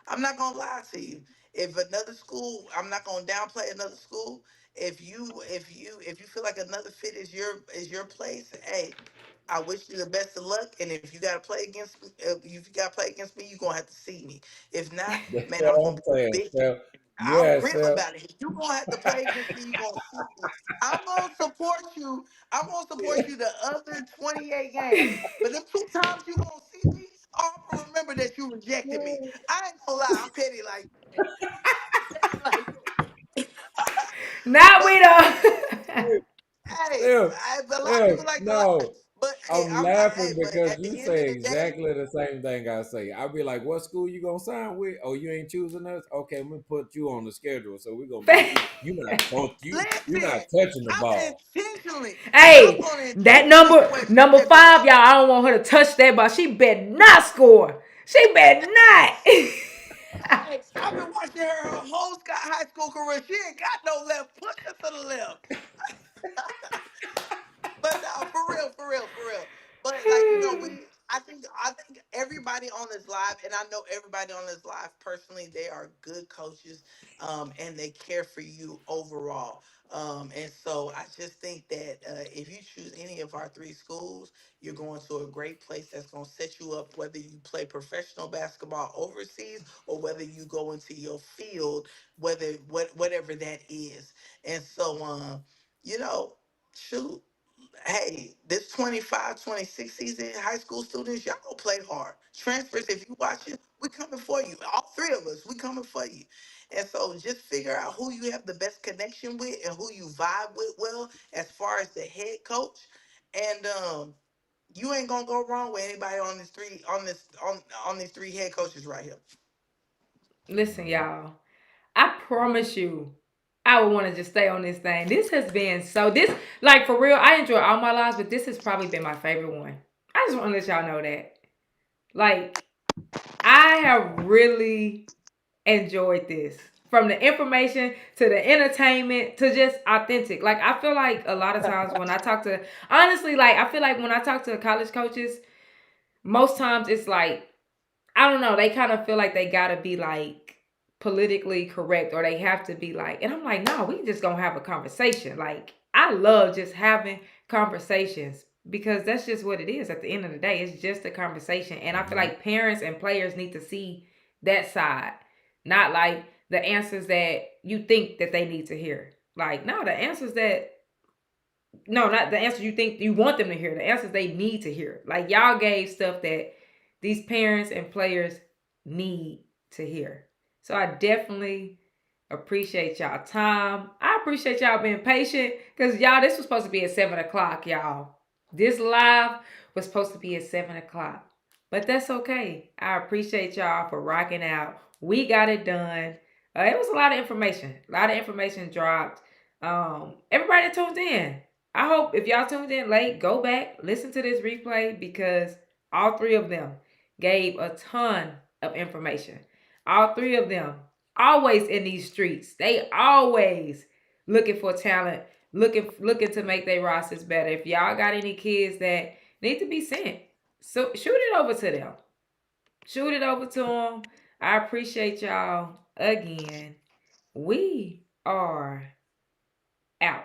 I'm not gonna lie to you. If another school, I'm not gonna downplay another school. If you feel like another fit is your place, hey, I wish you the best of luck. And if you gotta play against me, if you gotta play against me, you're gonna have to see me. If not, That's man, I'm what gonna I'm be a saying, big. Steph. I'm Yeah, real Steph. about it. If you gonna have to play against me, you gonna see me. I'm gonna support you. I'm gonna support you the other 28 games. But the two times you gonna see me, I'm gonna remember that you rejected me. I ain't gonna lie, I'm petty like that. Like Now but we don't. hey, Steph, a lot of Steph, people like to lie. no. But hey, I'm I'm not. Hey, laughing but because at you the end of say the day, exactly the same thing I say. I'll be like, "What school you gonna sign with? Oh, you ain't choosing us? Okay, I'm gonna put you on the schedule. So we're gonna be you're not listen, touching the I'm ball." intentionally. I'm Hey, gonna that intentionally number switch number every five, game. y'all. I don't want her to touch that ball. She better not score. She better not. Hey, I've been watching her whole high school career. She ain't got no left. Push her to the left. But no, for real, for real, for real. But like I think everybody on this live, and I know everybody on this live personally, they are good coaches, and they care for you overall. And so I just think that if you choose any of our three schools, you're going to a great place that's going to set you up, whether you play professional basketball overseas or whether you go into your field, whatever that is. And so, you know, shoot, hey, this 25-26 season, high school students, y'all go play hard. Transfers, if you watching, we coming for you. All three of us, we coming for you. And so just figure out who you have the best connection with and who you vibe with well as far as the head coach. And you ain't gonna go wrong with anybody on these three head coaches right here. Listen, y'all. I promise you, I would want to just stay on this thing. This has been so this like for real. I enjoy all my lives, but this has probably been my favorite one. I just want to let y'all know that. Like I have really enjoyed this. From the information to the entertainment to just authentic. Like I feel like a lot of times when I talk to honestly, like I feel like when I talk to college coaches, most times it's like I don't know, they kind of feel like they gotta be like politically correct or they have to be like, and I'm like, no, we just gonna have a conversation. Like, I love just having conversations because that's just what it is at the end of the day. It's just a conversation. And I feel Mhm. like parents and players need to see that side, not like the answers that you think that they need to hear. Like, no, the answers that no, not the answers you think you want them to hear, the answers they need to hear. Like y'all gave stuff that these parents and players need to hear. So I definitely appreciate y'all time. I appreciate y'all being patient because y'all, this was supposed to be at 7 o'clock, y'all. This live was supposed to be at 7 o'clock. But that's okay. I appreciate y'all for rocking out. We got it done. It was a lot of information. A lot of information dropped. Everybody that tuned in. I hope if y'all tuned in late, go back, listen to this replay because all three of them gave a ton of information. All three of them always in these streets. They always looking for talent, looking to make their rosters better. If y'all got any kids that need to be sent, so shoot it over to them. Shoot it over to them. I appreciate y'all again. We are out.